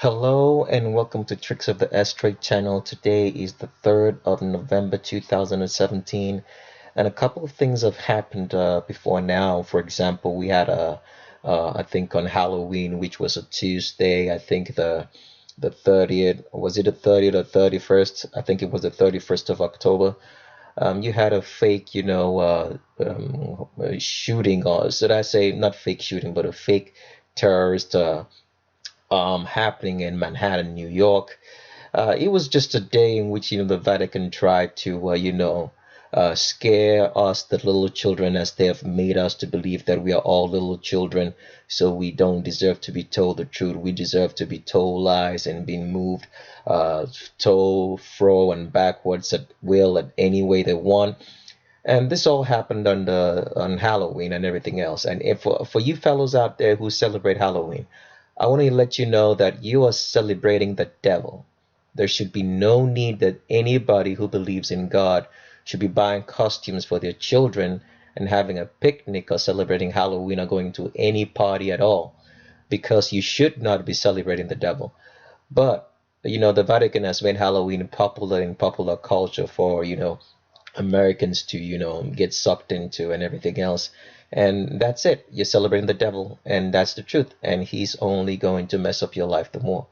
Hello and welcome to Tricks of the Ashtray channel. Today is the 3rd of November 2017, and a couple of things have happened before now. For example, we had I think on Halloween, which was a Tuesday. I think the 30th, was it the 30th or 31st? I think it was the 31st of October. You had a fake, shooting, or should I say not fake shooting, but a fake terrorist happening in Manhattan, New York. It was just a day in which the Vatican tried to scare us, the little children, as they have made us to believe that we are all little children, so we don't deserve to be told the truth. We deserve to be told lies and being moved, to, fro, and backwards at will, at any way they want. And this all happened on Halloween and everything else. And if for you fellows out there who celebrate Halloween, I want to let you know that you are celebrating the devil. There should be no need that anybody who believes in God should be buying costumes for their children and having a picnic or celebrating Halloween or going to any party at all, because you should not be celebrating the devil. But the Vatican has made Halloween popular in popular culture for Americans to get sucked into and everything else. And that's it. You're celebrating the devil, and that's the truth. And he's only going to mess up your life the more.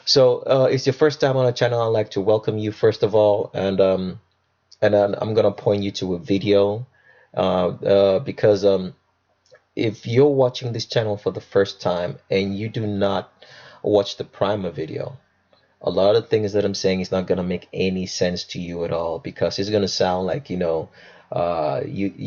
So, it's your first time on the channel. I'd like to welcome you first of all, and I'm gonna point you to a video, because if you're watching this channel for the first time and you do not watch the primer video, a lot of things that I'm saying is not gonna make any sense to you at all, because it's gonna sound like you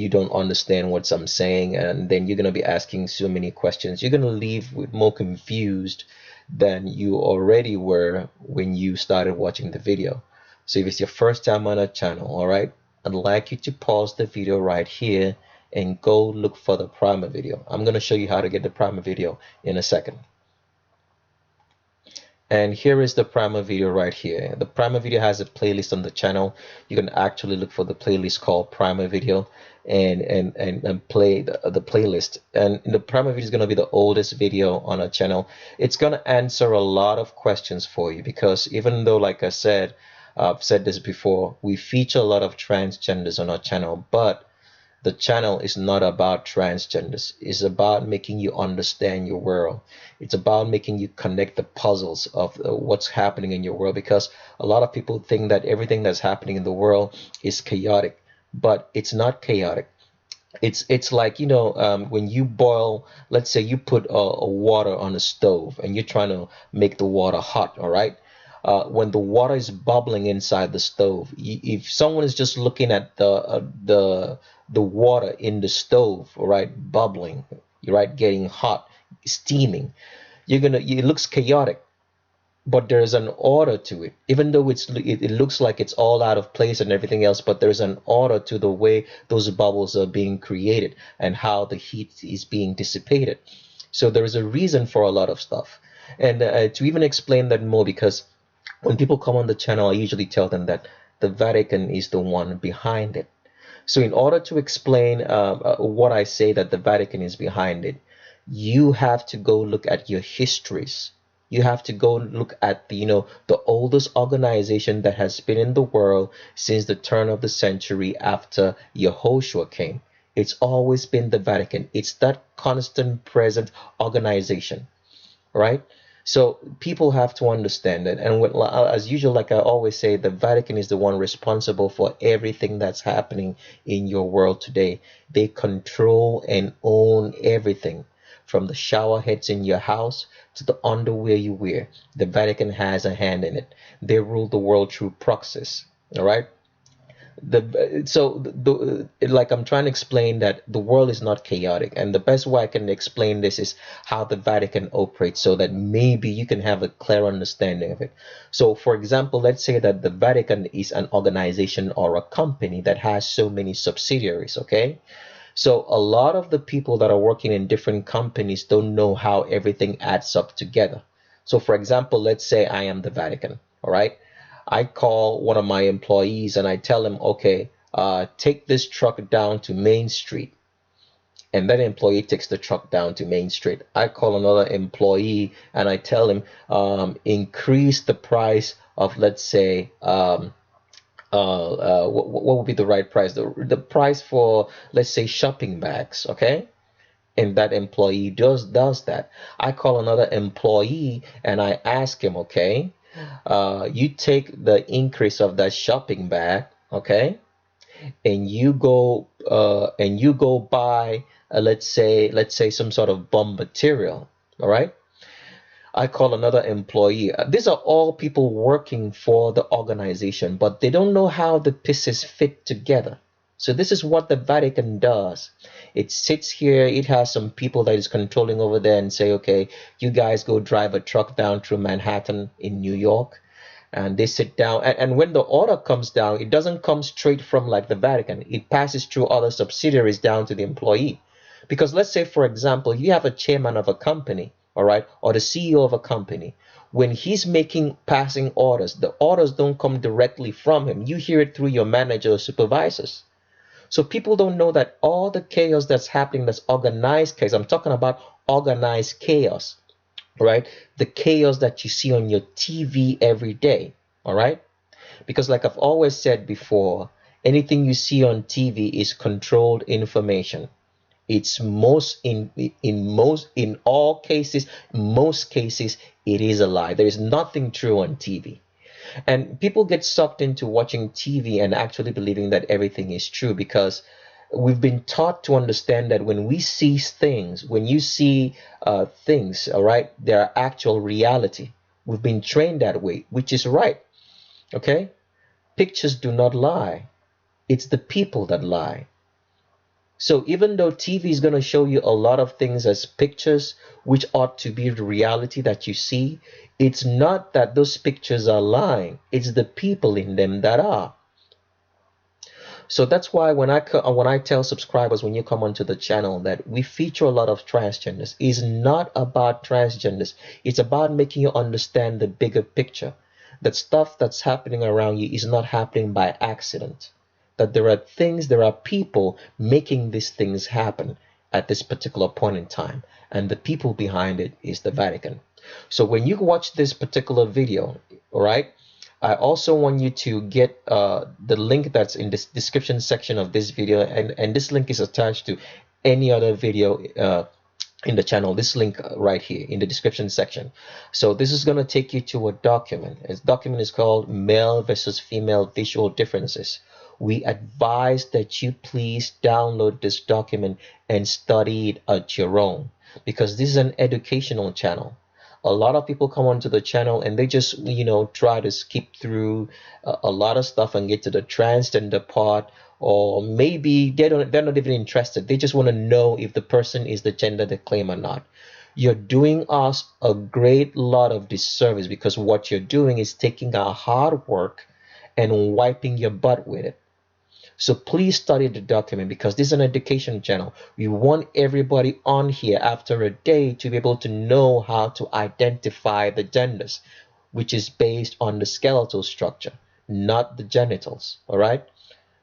don't understand what I'm saying, and then you're gonna be asking so many questions. You're gonna leave with more confused than you already were when you started watching the video. So if it's your first time on our channel, all right, I'd like you to pause the video right here and go look for the primer video. I'm gonna show you how to get the primer video in a second. And here is the primer video right here. The primer video has a playlist on the channel. You can actually look for the playlist called primer video and play the playlist. And the primer video is going to be the oldest video on our channel. It's going to answer a lot of questions for you, because even though, like I said, I've said this before, we feature a lot of transgenders on our channel, but the channel is not about transgenders. It's about making you understand your world. It's about making you connect the puzzles of what's happening in your world, because a lot of people think that everything that's happening in the world is chaotic, but it's not chaotic. It's like when you boil, let's say you put a water on a stove and you're trying to make the water hot, all right? When the water is bubbling inside the stove, if someone is just looking at the water in the stove, right, bubbling, right, getting hot, steaming, it looks chaotic, but there's an order to it. Even though it looks like it's all out of place and everything else, but there's an order to the way those bubbles are being created and how the heat is being dissipated. So there is a reason for a lot of stuff. And to even explain that more, because when people come on the channel, I usually tell them that the Vatican is the one behind it. So in order to explain what I say that the Vatican is behind it, you have to go look at your histories. You have to go look at the oldest organization that has been in the world since the turn of the century after Yehoshua came. It's always been the Vatican. It's that constant present organization, right? So people have to understand that. And as usual, like I always say, the Vatican is the one responsible for everything that's happening in your world today. They control and own everything, from the shower heads in your house to the underwear you wear. The Vatican has a hand in it. They rule the world through proxies. All right. Like I'm trying to explain that the world is not chaotic, and the best way I can explain this is how the Vatican operates, so that maybe you can have a clear understanding of it. So for example, let's say that the Vatican is an organization or a company that has so many subsidiaries. Okay, so a lot of the people that are working in different companies don't know how everything adds up together. So for example, let's say I am the Vatican, all right? I call one of my employees and I tell him, okay, take this truck down to Main Street. and that employee takes the truck down to Main Street. I call another employee and I tell him, increase the price of, let's say, what would be the right price? The price for, let's say, shopping bags, okay? And that employee does that. I call another employee and I ask him, okay, you take the increase of that shopping bag, okay, and you go buy, let's say some sort of bomb material, all right? I call another employee. These are all people working for the organization, but they don't know how the pieces fit together. So this is what the Vatican does. It sits here, it has some people that is controlling over there and say, okay, you guys go drive a truck down through Manhattan in New York. And they sit down, and when the order comes down, it doesn't come straight from like the Vatican. It passes through other subsidiaries down to the employee. Because let's say, for example, you have a chairman of a company, all right, or the CEO of a company. When he's making passing orders, the orders don't come directly from him. You hear it through your manager or supervisors. So people don't know that all the chaos that's happening, that's organized chaos. I'm talking about organized chaos, right? The chaos that you see on your TV every day, all right? Because like I've always said before, anything you see on TV is controlled information. It's in all cases, most cases, it is a lie. There is nothing true on TV. And people get sucked into watching TV and actually believing that everything is true, because we've been taught to understand that when we see things, when you see things, all right, they are actual reality. We've been trained that way, which is right. Okay? Pictures do not lie. It's the people that lie. So even though TV is going to show you a lot of things as pictures, which ought to be the reality that you see, it's not that those pictures are lying. It's the people in them that are. So that's why when I tell subscribers, when you come onto the channel, that we feature a lot of transgenders, it's not about transgenders. It's about making you understand the bigger picture. That stuff that's happening around you is not happening by accident. That there are things, there are people making these things happen at this particular point in time. And the people behind it is the Vatican. So when you watch this particular video, all right, I also want you to get the link that's in this description section of this video, and this link is attached to any other video in the channel. This link right here in the description section. So this is going to take you to a document. This document is called Male versus Female Visual Differences. We advise that you please download this document and study it at your own, because this is an educational channel. A lot of people come onto the channel and they just, try to skip through a lot of stuff and get to the transgender part, or maybe they're not even interested. They just want to know if the person is the gender they claim or not. You're doing us a great lot of disservice, because what you're doing is taking our hard work and wiping your butt with it. So please study the document, because this is an education channel. We want everybody on here after a day to be able to know how to identify the genders, which is based on the skeletal structure, not the genitals. All right?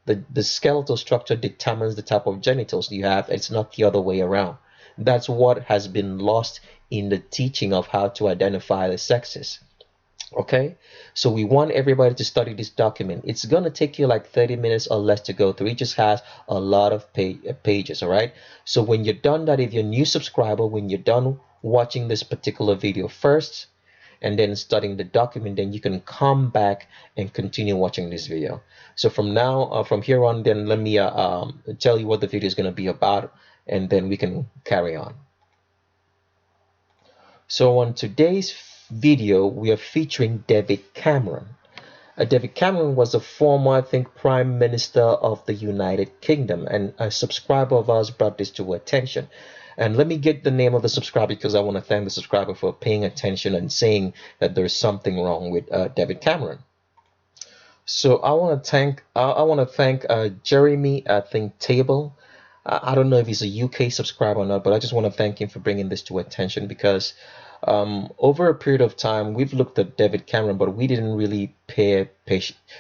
The skeletal structure determines the type of genitals you have. It's not the other way around. That's what has been lost in the teaching of how to identify the sexes. Okay, so we want everybody to study this document. It's gonna take you like 30 minutes or less to go through. It just has a lot of pages. All right, so when you're done that, if you're a new subscriber, when you're done watching this particular video first and then studying the document, then you can come back and continue watching this video. So from here on, then let me tell you what the video is going to be about, and then we can carry on. So on today's video, we are featuring David Cameron. David Cameron was a former, I think, Prime Minister of the United Kingdom, and a subscriber of ours brought this to our attention. And let me get the name of the subscriber, because I want to thank the subscriber for paying attention and saying that there's something wrong with David Cameron. So I want to thank Jeremy, I think, Table. I don't know if he's a UK subscriber or not, but I just want to thank him for bringing this to attention, because Over a period of time, we've looked at David Cameron, but we didn't really pay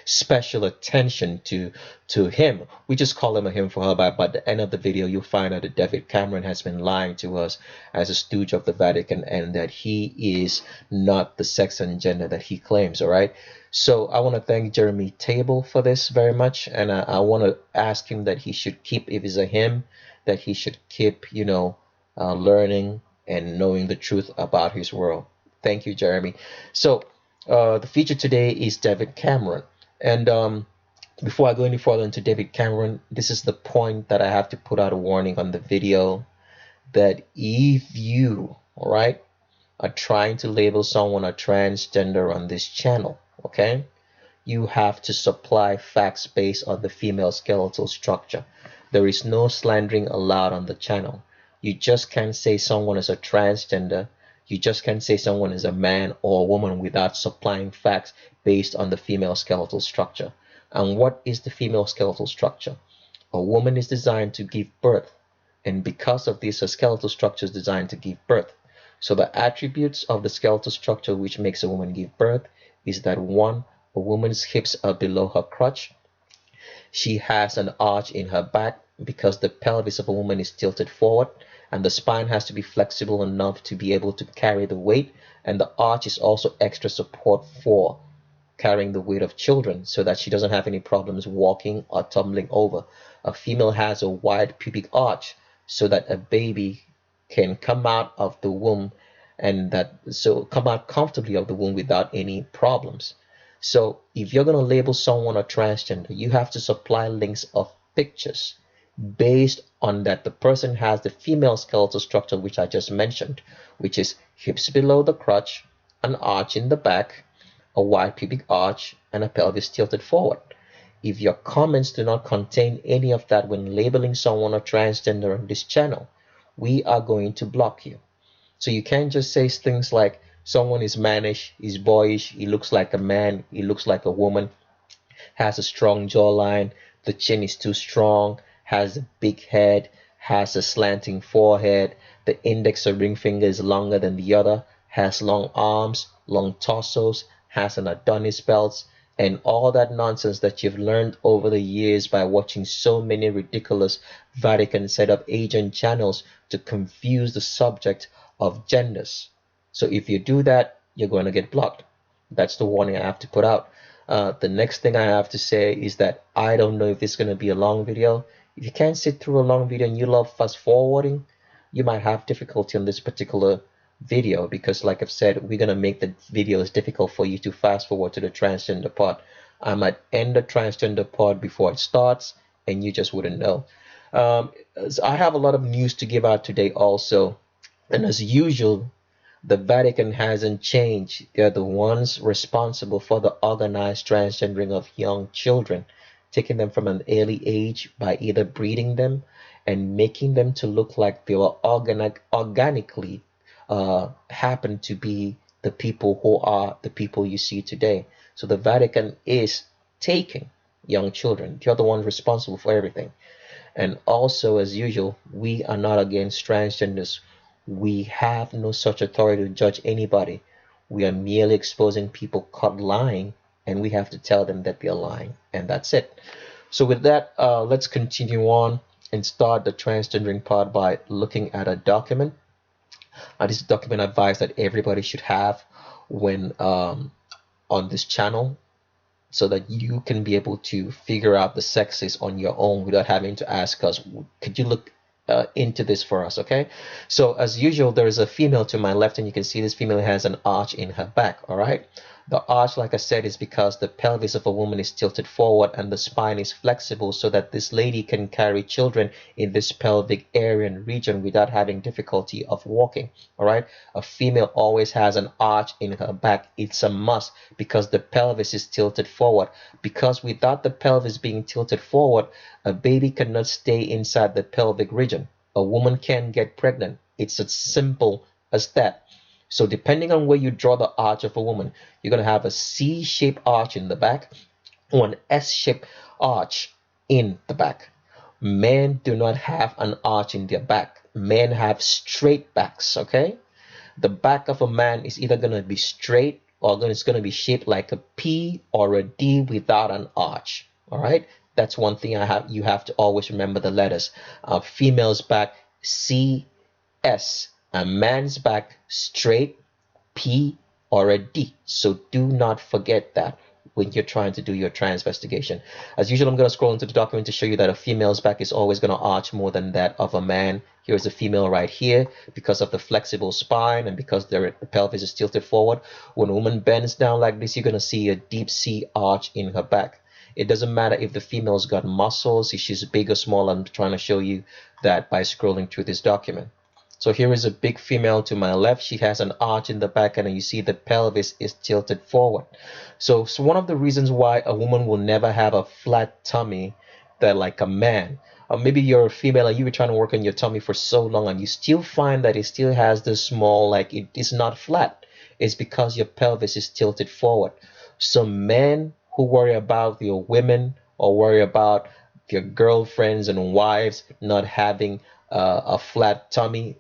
special attention to him. We just call him a him for her. But by the end of the video, you'll find out that David Cameron has been lying to us as a stooge of the Vatican, and that he is not the sex and gender that he claims. All right. So I want to thank Jeremy Table for this very much, and I want to ask him that he should keep, if it's a him, that he should keep, learning and knowing the truth about his world. Thank you, Jeremy. So the feature today is David Cameron. And before I go any further into David Cameron, this is the point that I have to put out a warning on the video, that if you, all right, are trying to label someone a transgender on this channel, okay, you have to supply facts based on the female skeletal structure. There is no slandering allowed on the channel. You just can't say someone is a transgender. You just can't say someone is a man or a woman without supplying facts based on the female skeletal structure. And what is the female skeletal structure? A woman is designed to give birth, and because of this, her skeletal structure is designed to give birth. So the attributes of the skeletal structure which makes a woman give birth is that, one, a woman's hips are below her crotch. She has an arch in her back because the pelvis of a woman is tilted forward, and the spine has to be flexible enough to be able to carry the weight, and the arch is also extra support for carrying the weight of children so that she doesn't have any problems walking or tumbling over. A female has a wide pubic arch so that a baby can come out of the womb, and come out comfortably of the womb without any problems. So if you're going to label someone a transgender, you have to supply links of pictures based on that the person has the female skeletal structure which I just mentioned, which is hips below the crotch, an arch in the back, a wide pubic arch, and a pelvis tilted forward. If your comments do not contain any of that when labeling someone a transgender on this channel, we are going to block you. So you can't just say things like someone is mannish, is boyish, he looks like a man, he looks like a woman, has a strong jawline, the chin is too strong, has a big head, has a slanting forehead, the index or ring finger is longer than the other, has long arms, long torsos, has an Adonis belt, and all that nonsense that you've learned over the years by watching so many ridiculous Vatican set up agent channels to confuse the subject of genders. So if you do that, you're going to get blocked. That's the warning I have to put out. The next thing I have to say is that I don't know if it's going to be a long video. If you can't sit through a long video and you love fast forwarding, you might have difficulty on this particular video, because like I've said, we're going to make the videos difficult for you to fast forward to the transgender part. I might end the transgender part before it starts and you just wouldn't know. So I have a lot of news to give out today also, and as usual, the Vatican hasn't changed. They're the ones responsible for the organized transgendering of young children, taking them from an early age by either breeding them and making them to look like they were organically happen to be the people who are the people you see today. So the Vatican is taking young children. They're the ones responsible for everything. And also, as usual, we are not against transgenders. We have no such authority to judge anybody. We are merely exposing people caught lying, and we have to tell them that they're lying, and that's it. So with that, let's continue on and start the transgendering part by looking at a document. This document advice that everybody should have when on this channel, so that you can be able to figure out the sexes on your own without having to ask us, could you look into this for us? Okay, so as usual, there is a female to my left, and you can see this female has an arch in her back. All right, the arch, like I said, is because the pelvis of a woman is tilted forward and the spine is flexible, so that this lady can carry children in this pelvic area and region without having difficulty of walking. All right, a female always has an arch in her back. It's a must, because the pelvis is tilted forward. Because without the pelvis being tilted forward, a baby cannot stay inside the pelvic region. A woman can get pregnant. It's as simple as that. So depending on where you draw the arch of a woman, you're going to have a C-shaped arch in the back or an S-shaped arch in the back. Men do not have an arch in their back. Men have straight backs, okay? The back of a man is either going to be straight or it's going to be shaped like a P or a D without an arch. All right, that's one thing you have to always remember the letters. Female's back C S, a man's back straight P or a D. So do not forget that when you're trying to do your transvestigation. As usual, I'm going to scroll into the document to show you that a female's back is always going to arch more than that of a man. Here's a female right here because of the flexible spine and because the pelvis is tilted forward. When a woman bends down like this, you're going to see a deep C arch in her back. It doesn't matter if the female's got muscles, if she's big or small. I'm trying to show you that by scrolling through this document. So here is a big female to my left. She has an arch in the back and you see the pelvis is tilted forward. So one of the reasons why a woman will never have a flat tummy that like a man. Or maybe you're a female and you've been trying to work on your tummy for so long and you still find that it still has this small, like it is not flat. It's because your pelvis is tilted forward. So men who worry about your women or worry about your girlfriends and wives not having a flat tummy,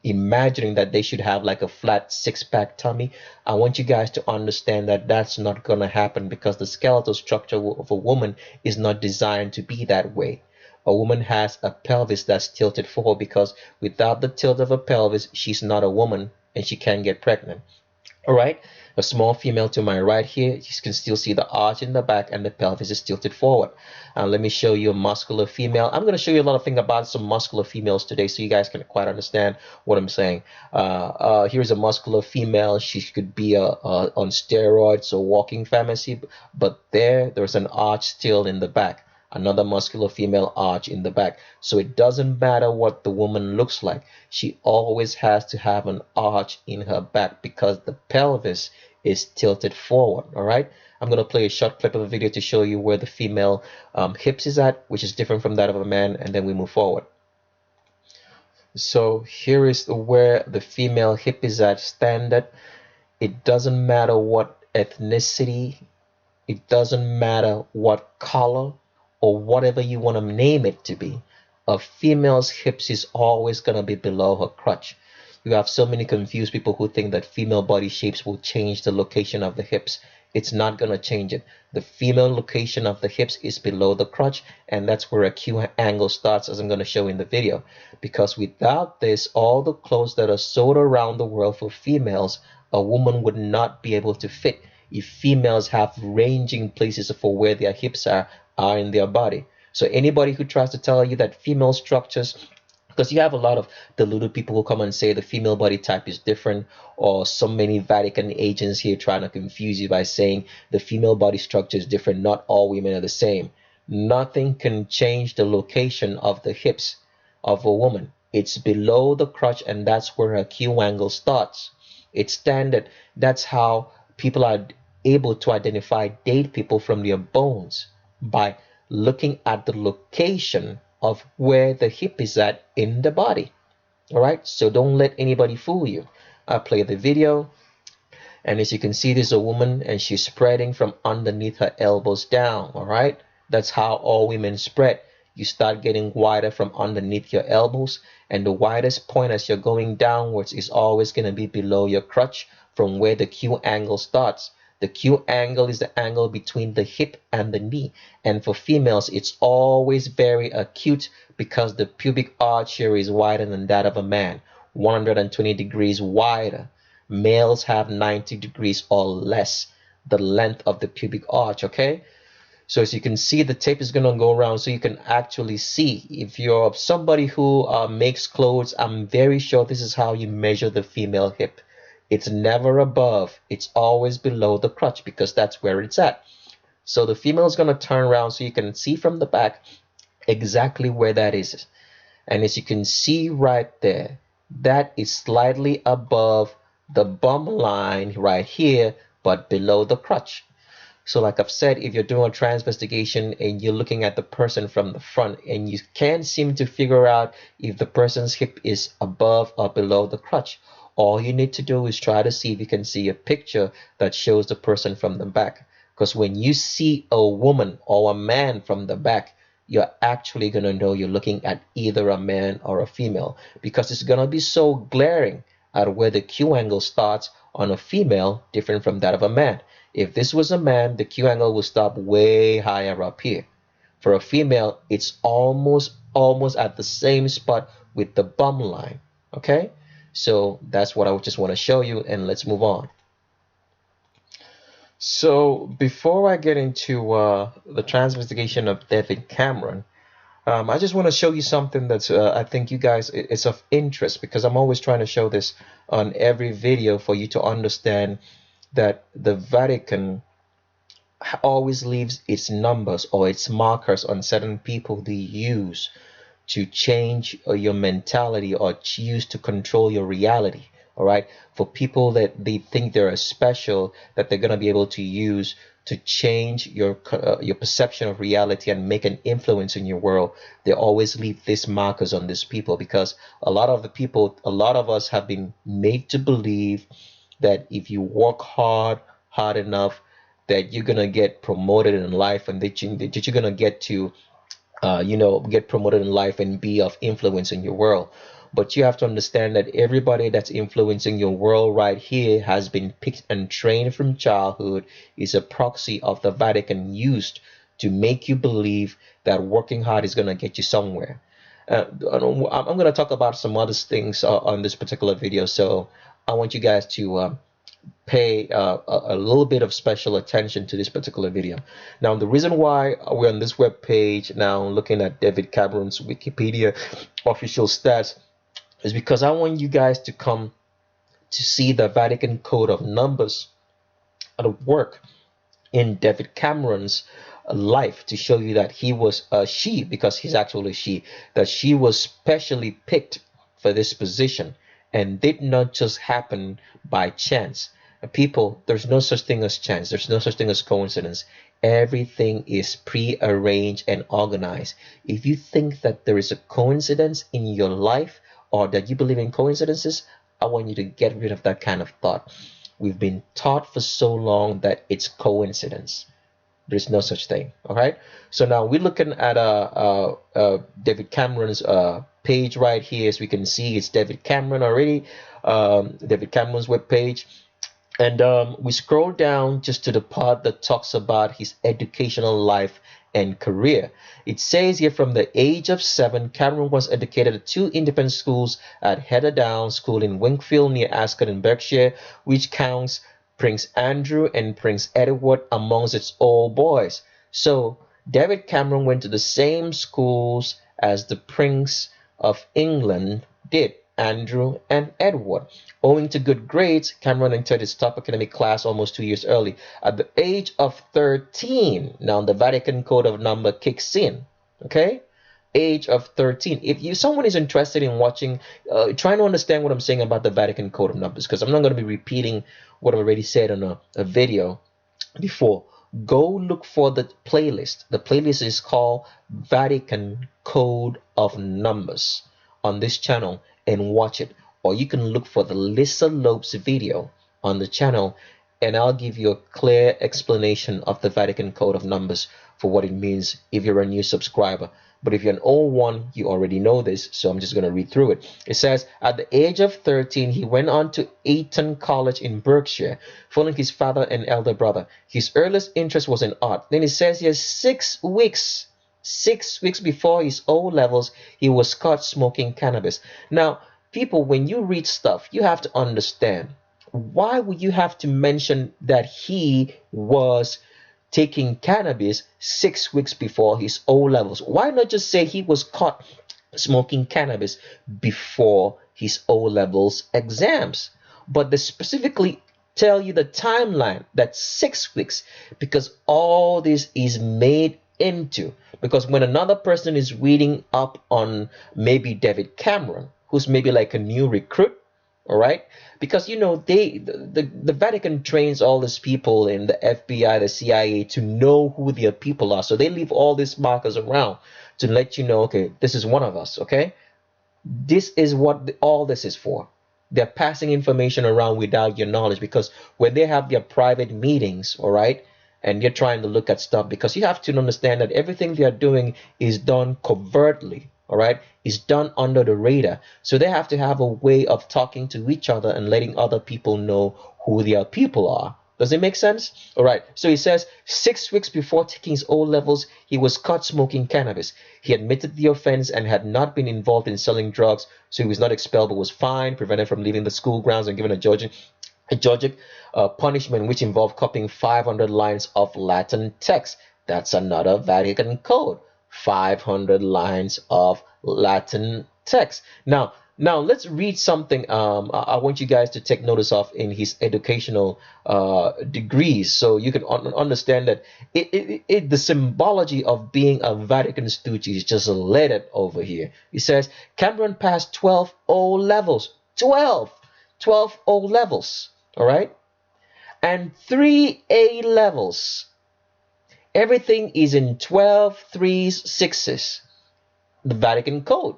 imagining that they should have like a flat six-pack tummy, I want you guys to understand that that's not going to happen because the skeletal structure of a woman is not designed to be that way. A woman has a pelvis that's tilted forward because without the tilt of a pelvis, she's not a woman and she can't get pregnant. All right, a small female to my right here, you can still see the arch in the back and the pelvis is tilted forward. Let me show you a muscular female. I'm going to show you a lot of things about some muscular females today so you guys can quite understand what I'm saying. Here's a muscular female. She could be on steroids or walking pharmacy, but there's an arch still in the back. Another muscular female arch in the back. So it doesn't matter what the woman looks like. She always has to have an arch in her back because the pelvis is tilted forward. All right. I'm going to play a short clip of a video to show you where the female hips is at, which is different from that of a man, and then we move forward. So here is where the female hip is at standard. It doesn't matter what ethnicity, it doesn't matter what color, or whatever you want to name it to be, a female's hips is always going to be below her crotch. You have so many confused people who think that female body shapes will change the location of the hips. It's not going to change it. The female location of the hips is below the crotch, and that's where a Q angle starts, as I'm going to show in the video. Because without this, all the clothes that are sold around the world for females, a woman would not be able to fit if females have ranging places for where their hips are in their body. So anybody who tries to tell you that female structures, because you have a lot of deluded people who come and say the female body type is different, or so many Vatican agents here trying to confuse you by saying the female body structure is different, not all women are the same. Nothing can change the location of the hips of a woman. It's below the crotch, and that's where her Q angle starts. It's standard. That's how people are able to date people from their bones, by looking at the location of where the hip is at in the body. All right, so don't let anybody fool you. I play the video, and as you can see, there's a woman and she's spreading from underneath her elbows down. All right, that's how all women spread. You start getting wider from underneath your elbows, and the widest point as you're going downwards is always going to be below your crotch from where the Q angle starts. The Q angle is the angle between the hip and the knee. And for females, it's always very acute because the pubic arch here is wider than that of a man, 120 degrees wider. Males have 90 degrees or less, the length of the pubic arch, okay? So as you can see, the tape is going to go around so you can actually see. If you're somebody who makes clothes, I'm very sure this is how you measure the female hip. It's never above, it's always below the crotch because that's where it's at. So the female is going to turn around so you can see from the back exactly where that is. And as you can see right there, that is slightly above the bum line right here, but below the crotch. So like I've said, if you're doing a transvestigation and you're looking at the person from the front and you can't seem to figure out if the person's hip is above or below the crotch, all you need to do is try to see if you can see a picture that shows the person from the back. Because when you see a woman or a man from the back, you're actually going to know you're looking at either a man or a female, because it's going to be so glaring at where the Q angle starts on a female different from that of a man. If this was a man, the Q angle will stop way higher up here. For a female, it's almost at the same spot with the bum line. Okay, so that's what I just want to show you, and let's move on. So before I get into the transvestigation of David Cameron, I just want to show you something that's I think you guys it's of interest, because I'm always trying to show this on every video for you to understand that the Vatican always leaves its numbers or its markers on certain people they use to change your mentality or choose to control your reality. All right, for people that they think they're special, that they're going to be able to use to change your perception of reality and make an influence in your world, they always leave these markers on these people, because a lot of us have been made to believe that if you work hard enough, that you're gonna get promoted in life, and that you're gonna get to get promoted in life and be of influence in your world. But you have to understand that everybody that's influencing your world right here has been picked and trained from childhood, is a proxy of the Vatican used to make you believe that working hard is going to get you somewhere. I'm going to talk about some other things on this particular video, so I want you guys to pay a little bit of special attention to this particular video. Now, the reason why we're on this web page now looking at David Cameron's Wikipedia official stats is because I want you guys to come to see the Vatican Code of Numbers at work in David Cameron's life, to show you that he was a she, because he's actually a she, that she was specially picked for this position and did not just happen by chance. People, there's no such thing as chance. There's no such thing as coincidence. Everything is pre-arranged and organized. If you think that there is a coincidence in your life, or that you believe in coincidences, I want you to get rid of that kind of thought. We've been taught for so long that it's coincidence. There's no such thing. All right. So now we're looking at David Cameron's page right here. As we can see, it's David Cameron already. David Cameron's web page. And we scroll down just to the part that talks about his educational life and career. It says here, from the age of 7, Cameron was educated at 2 independent schools at Heatherdown School in Wingfield near Ascot in Berkshire, which counts Prince Andrew and Prince Edward amongst its old boys. So David Cameron went to the same schools as the Prince of England did, Andrew and Edward. Owing to good grades, Cameron entered his top academic class almost 2 years early. At the age of 13, now the Vatican Code of Number kicks in. Okay? Age of 13. If someone is interested in watching, trying to understand what I'm saying about the Vatican Code of Numbers, because I'm not going to be repeating what I've already said on a video before, go look for the playlist. The playlist is called Vatican Code of Numbers on this channel, and watch it. Or you can look for the Lisa Lopes video on the channel, and I'll give you a clear explanation of the Vatican Code of Numbers for what it means if you're a new subscriber. But if you're an old one, you already know this, so I'm just going to read through it. It says, at the age of 13, he went on to Eton College in Berkshire, following his father and elder brother. His earliest interest was in art. Then it says here, 6 weeks before his O levels, he was caught smoking cannabis. Now, people, when you read stuff, you have to understand, why would you have to mention that he was taking cannabis 6 weeks before his O levels? Why not just say he was caught smoking cannabis before his O levels exams? But they specifically tell you the timeline, that's 6 weeks, because all this is made into, because when another person is reading up on maybe David Cameron, who's maybe like a new recruit, all right, because the Vatican trains all these people in the FBI, the CIA, to know who their people are, so they leave all these markers around to let you know, okay, this is one of us. Okay, this is what all this is for. They're passing information around without your knowledge, because when they have their private meetings, all right, and you're trying to look at stuff, because you have to understand that everything they are doing is done covertly. all right, is done under the radar. So they have to have a way of talking to each other and letting other people know who their people are. Does it make sense? All right. So he says 6 weeks before taking his O levels, he was caught smoking cannabis. He admitted the offense and had not been involved in selling drugs, so he was not expelled but was fined, prevented from leaving the school grounds, and given a Georgic punishment which involved copying 500 lines of Latin text. That's another Vatican code. 500 lines of Latin text. Now let's read something. I want you guys to take notice of in his educational degrees, so you can understand that the symbology of being a Vatican stooge is just laid over here. He says Cameron passed 12 O levels. 12 O levels. All right, and 3 A levels. Everything is in 12 threes, 6s. The Vatican Code,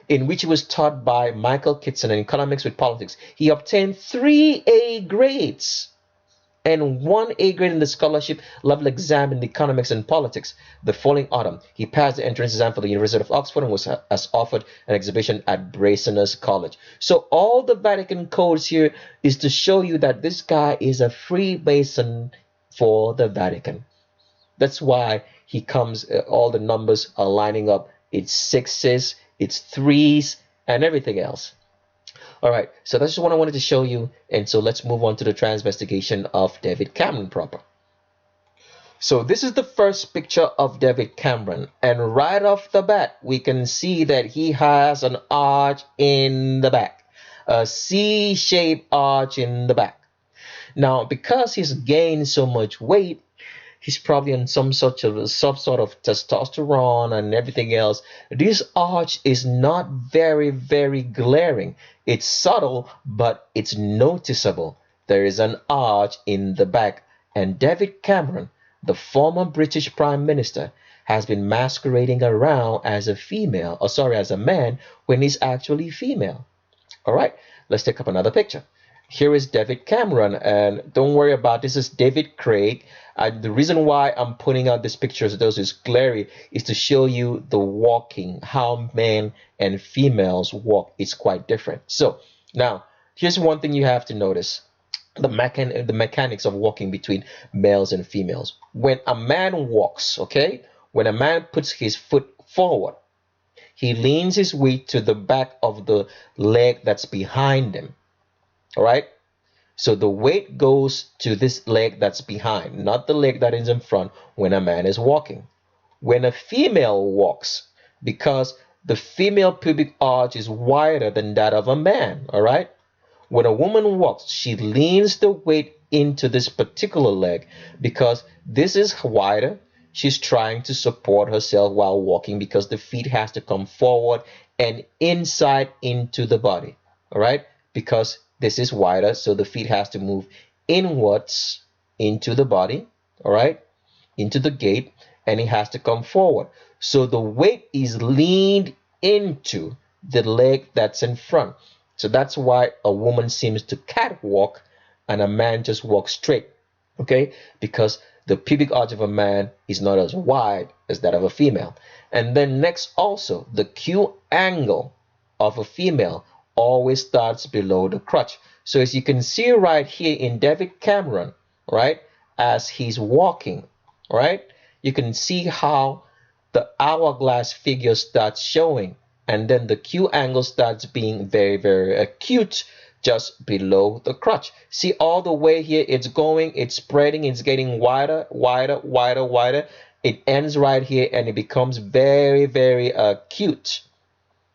in which he was taught by Michael Kitson in economics with politics. He obtained 3 A grades and 1 A grade in the scholarship level exam in economics and politics. The following autumn, he passed the entrance exam for the University of Oxford and has offered an exhibition at Brasenose College. So all the Vatican codes here is to show you that this guy is a Freemason for the Vatican. That's why he comes, all the numbers are lining up. It's 6s, it's 3s, and everything else. All right, so that's just what I wanted to show you. And so let's move on to the transvestigation of David Cameron proper. So this is the first picture of David Cameron. And right off the bat, we can see that he has an arch in the back. A C-shaped arch in the back. Now, because he's gained so much weight, he's probably on some sort of testosterone and everything else. This arch is not very, very glaring. It's subtle, but it's noticeable. There is an arch in the back. And David Cameron, the former British Prime Minister, has been masquerading around as as a man when he's actually female. All right, let's take up another picture. Here is David Cameron, and don't worry about this is David Craig. The reason why I'm putting out these pictures, those is glary, is to show you the walking, how men and females walk. It's quite different. So now here's one thing you have to notice: the mechanics of walking between males and females. When a man walks, okay, when a man puts his foot forward, he leans his weight to the back of the leg that's behind him. All right, so the weight goes to this leg that's behind, not the leg that is in front when a man is walking. When a female walks, because the female pubic arch is wider than that of a man, all right? When a woman walks, she leans the weight into this particular leg because this is wider. She's trying to support herself while walking because the feet has to come forward and inside into the body, all right? Because this is wider, so the feet has to move inwards into the body, all right, into the gate, and it has to come forward. So the weight is leaned into the leg that's in front. So that's why a woman seems to catwalk and a man just walks straight, okay, because the pubic arch of a man is not as wide as that of a female. And then next also, the Q angle of a female always starts below the crotch. So as you can see right here in David Cameron, right, as he's walking, right, you can see how the hourglass figure starts showing, and then the Q angle starts being very, very acute just below the crotch. See all the way here, it's going, it's spreading, it's getting wider, wider, wider, wider. It ends right here and it becomes very, very acute,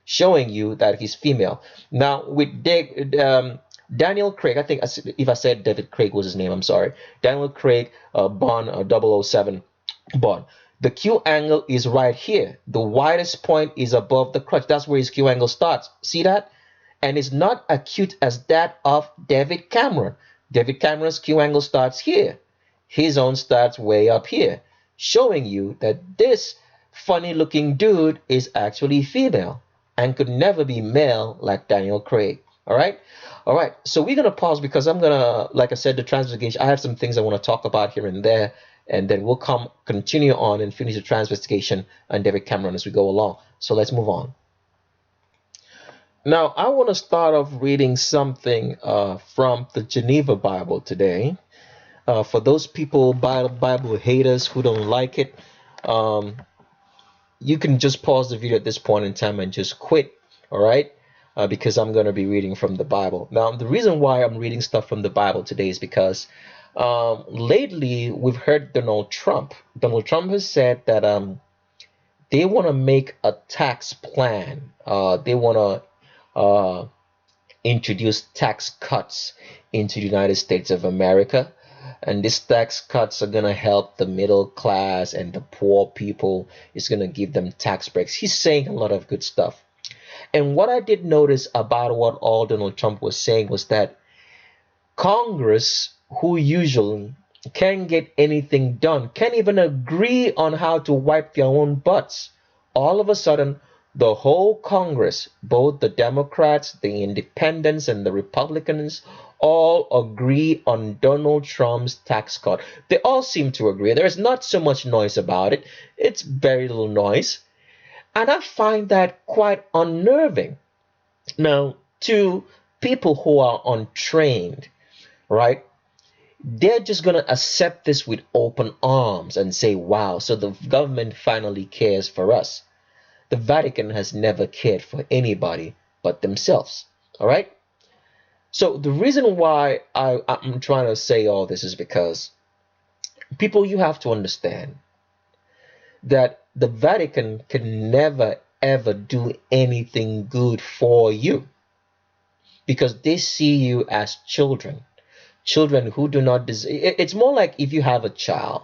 showing you that he's female. Now with Daniel Craig, I think if I said David Craig was his name, I'm sorry. Daniel Craig, Bond 007 Bond. The Q angle is right here. The widest point is above the crotch. That's where his Q angle starts. See that? And it's not acute as that of David Cameron. David Cameron's Q angle starts here. His own starts way up here, showing you that this funny looking dude is actually female and could never be male like Daniel Craig. All right. So we're going to pause because I'm going to, like I said, the transvestigation, I have some things I want to talk about here and there, and then we'll continue on and finish the transvestigation and David Cameron as we go along. So let's move on. Now, I want to start off reading something from the Geneva Bible today. For those people, Bible haters who don't like it, um, you can just pause the video at this point in time and just quit, all right? Because I'm going to be reading from the Bible. Now, the reason why I'm reading stuff from the Bible today is because lately we've heard Donald Trump. Donald Trump has said that they want to make a tax plan. They want to introduce tax cuts into the United States of America. And these tax cuts are going to help the middle class and the poor people. It's going to give them tax breaks. He's saying a lot of good stuff. And what I did notice about what all Donald Trump was saying was that Congress, who usually can't get anything done, can't even agree on how to wipe their own butts. All of a sudden, the whole Congress, both the Democrats, the Independents, and the Republicans, all agree on Donald Trump's tax cut. They all seem to agree. There's not so much noise about it. It's very little noise. And I find that quite unnerving. Now, to people who are untrained, right? They're just going to accept this with open arms and say, wow, so the government finally cares for us. The Vatican has never cared for anybody but themselves. All right? So the reason why I'm trying to say all this is because people, you have to understand that the Vatican can never ever do anything good for you because they see you as children who do not deserve. It's more like if you have a child,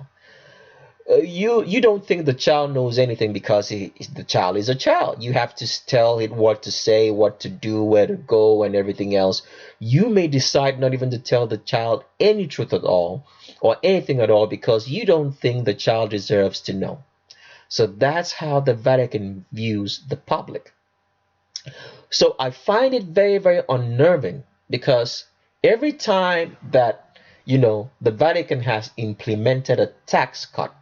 you don't think the child knows anything because the child is a child. You have to tell it what to say, what to do, where to go, and everything else. You may decide not even to tell the child any truth at all or anything at all because you don't think the child deserves to know. So that's how the Vatican views the public. So I find it very, very unnerving because every time that the Vatican has implemented a tax cut,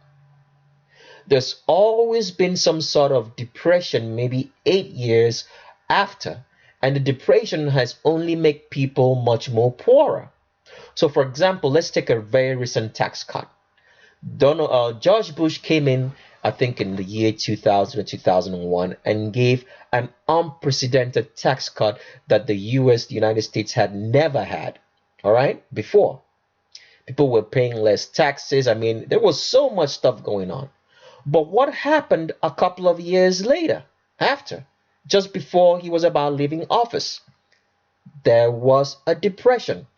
there's always been some sort of depression, maybe 8 years after, and the depression has only made people much more poorer. So, for example, let's take a very recent tax cut. George Bush came in, I think, in the year 2000 or 2001, and gave an unprecedented tax cut that the United States, had never had. All right, before people were paying less taxes. I mean, there was so much stuff going on. But what happened a couple of years later, after, just before he was about leaving office? There was a depression.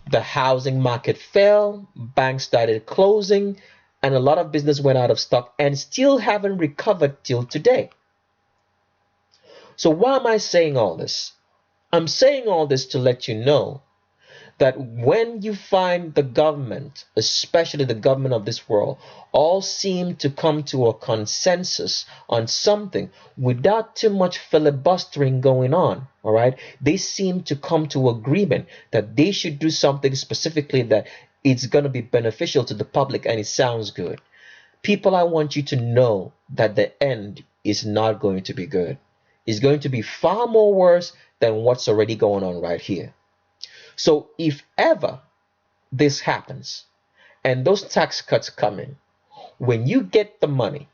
The housing market fell, banks started closing, and a lot of business went out of stock and still haven't recovered till today. So why am I saying all this? I'm saying all this to let you know that when you find the government, especially the government of this world, all seem to come to a consensus on something without too much filibustering going on, all right? They seem to come to agreement that they should do something specifically that it's going to be beneficial to the public and it sounds good. People, I want you to know that the end is not going to be good. It's going to be far more worse than what's already going on right here. So if ever this happens and those tax cuts come in, when you get the money,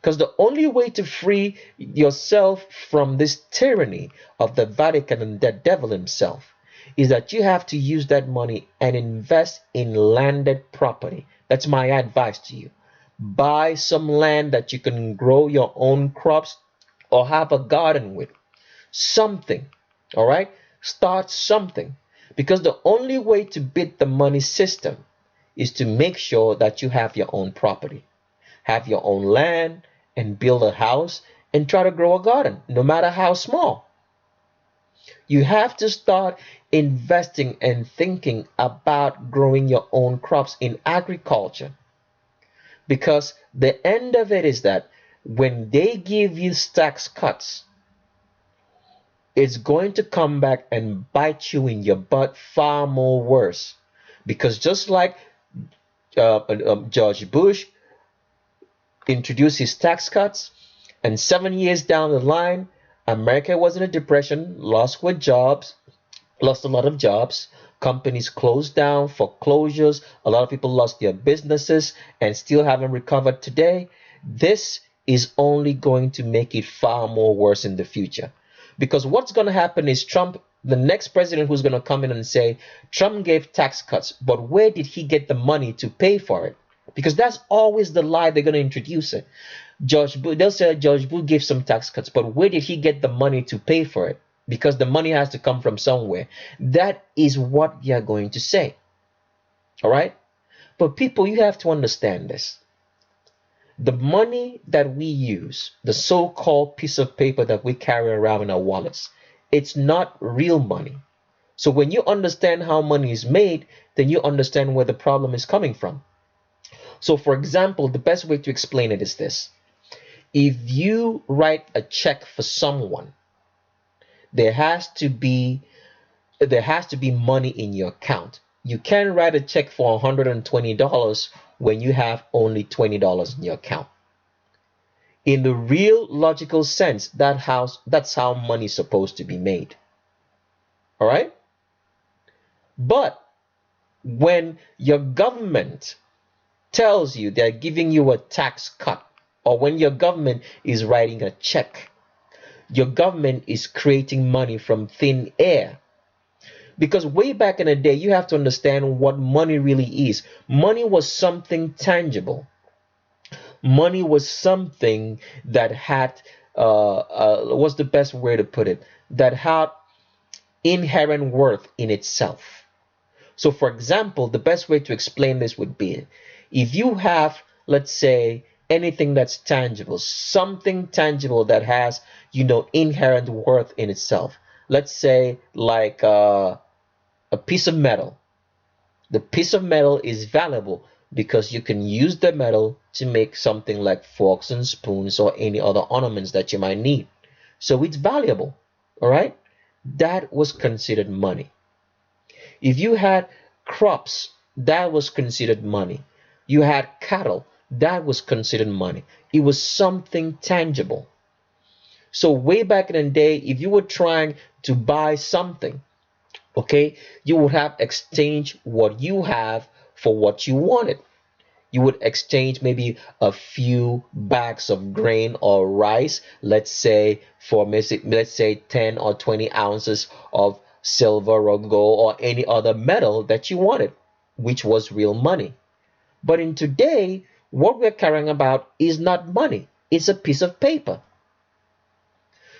because the only way to free yourself from this tyranny of the Vatican and the devil himself is that you have to use that money and invest in landed property. That's my advice to you. Buy some land that you can grow your own crops or have a garden with. Something, all right? Start something. Because the only way to beat the money system is to make sure that you have your own property, have your own land, and build a house and try to grow a garden, no matter how small. You have to start investing and thinking about growing your own crops in agriculture. Because the end of it is that when they give you tax cuts, it's going to come back and bite you in your butt far more worse. Because just like George Bush introduced his tax cuts, and 7 years down the line, America was in a depression, lost a lot of jobs. Companies closed down, foreclosures. A lot of people lost their businesses and still haven't recovered today. This is only going to make it far more worse in the future. Because what's going to happen is Trump, the next president who's going to come in and say, Trump gave tax cuts, but where did he get the money to pay for it? Because that's always the lie they're going to introduce it. They'll say George Bush gave some tax cuts, but where did he get the money to pay for it? Because the money has to come from somewhere. That is what they are going to say. All right? But people, you have to understand this. The money that we use, the so-called piece of paper that we carry around in our wallets, it's not real money. So when you understand how money is made, then you understand where the problem is coming from. So for example, the best way to explain it is this. If you write a check for someone, there has to be money in your account. You can't write a check for $120 when you have only $20 in your account. In the real logical sense, that's how money is supposed to be made. All right? But when your government tells you they're giving you a tax cut, or when your government is writing a check, your government is creating money from thin air. Because way back in the day, you have to understand what money really is. Money was something tangible. Money was something that had, what's the best way to put it? That had inherent worth in itself. So for example, the best way to explain this would be, if you have, let's say, anything that's tangible, something tangible that has, inherent worth in itself. Let's say like a piece of metal. The piece of metal is valuable because you can use the metal to make something like forks and spoons or any other ornaments that you might need. So it's valuable, all right? That was considered money. If you had crops, that was considered money. You had cattle, that was considered money. It was something tangible. So way back in the day, if you were trying to buy something, okay, you would have exchanged what you have for what you wanted. You would exchange maybe a few bags of grain or rice, let's say 10 or 20 ounces of silver or gold or any other metal that you wanted, which was real money. But in today, what we're caring about is not money, it's a piece of paper.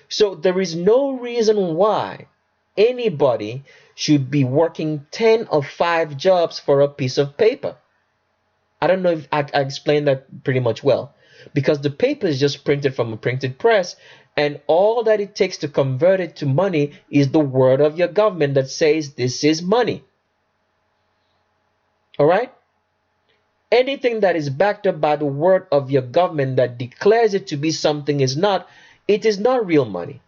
So there is no reason why anybody should be working 10 or 5 jobs for a piece of paper. I don't know if I explained that pretty much well, because the paper is just printed from a printed press, and all that it takes to convert it to money is the word of your government that says this is money. All right? Anything that is backed up by the word of your government that declares it to be something it is not real money.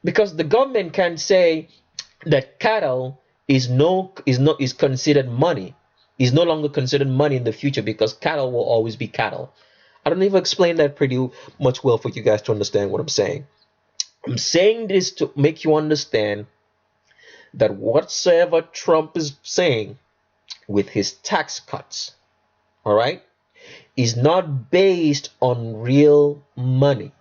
Because the government can say that cattle is considered money, is no longer considered money in the future, because cattle will always be cattle. I don't even explain that pretty much well for you guys to understand what I'm saying. I'm saying this to make you understand that whatsoever Trump is saying with his tax cuts, all right, is not based on real money.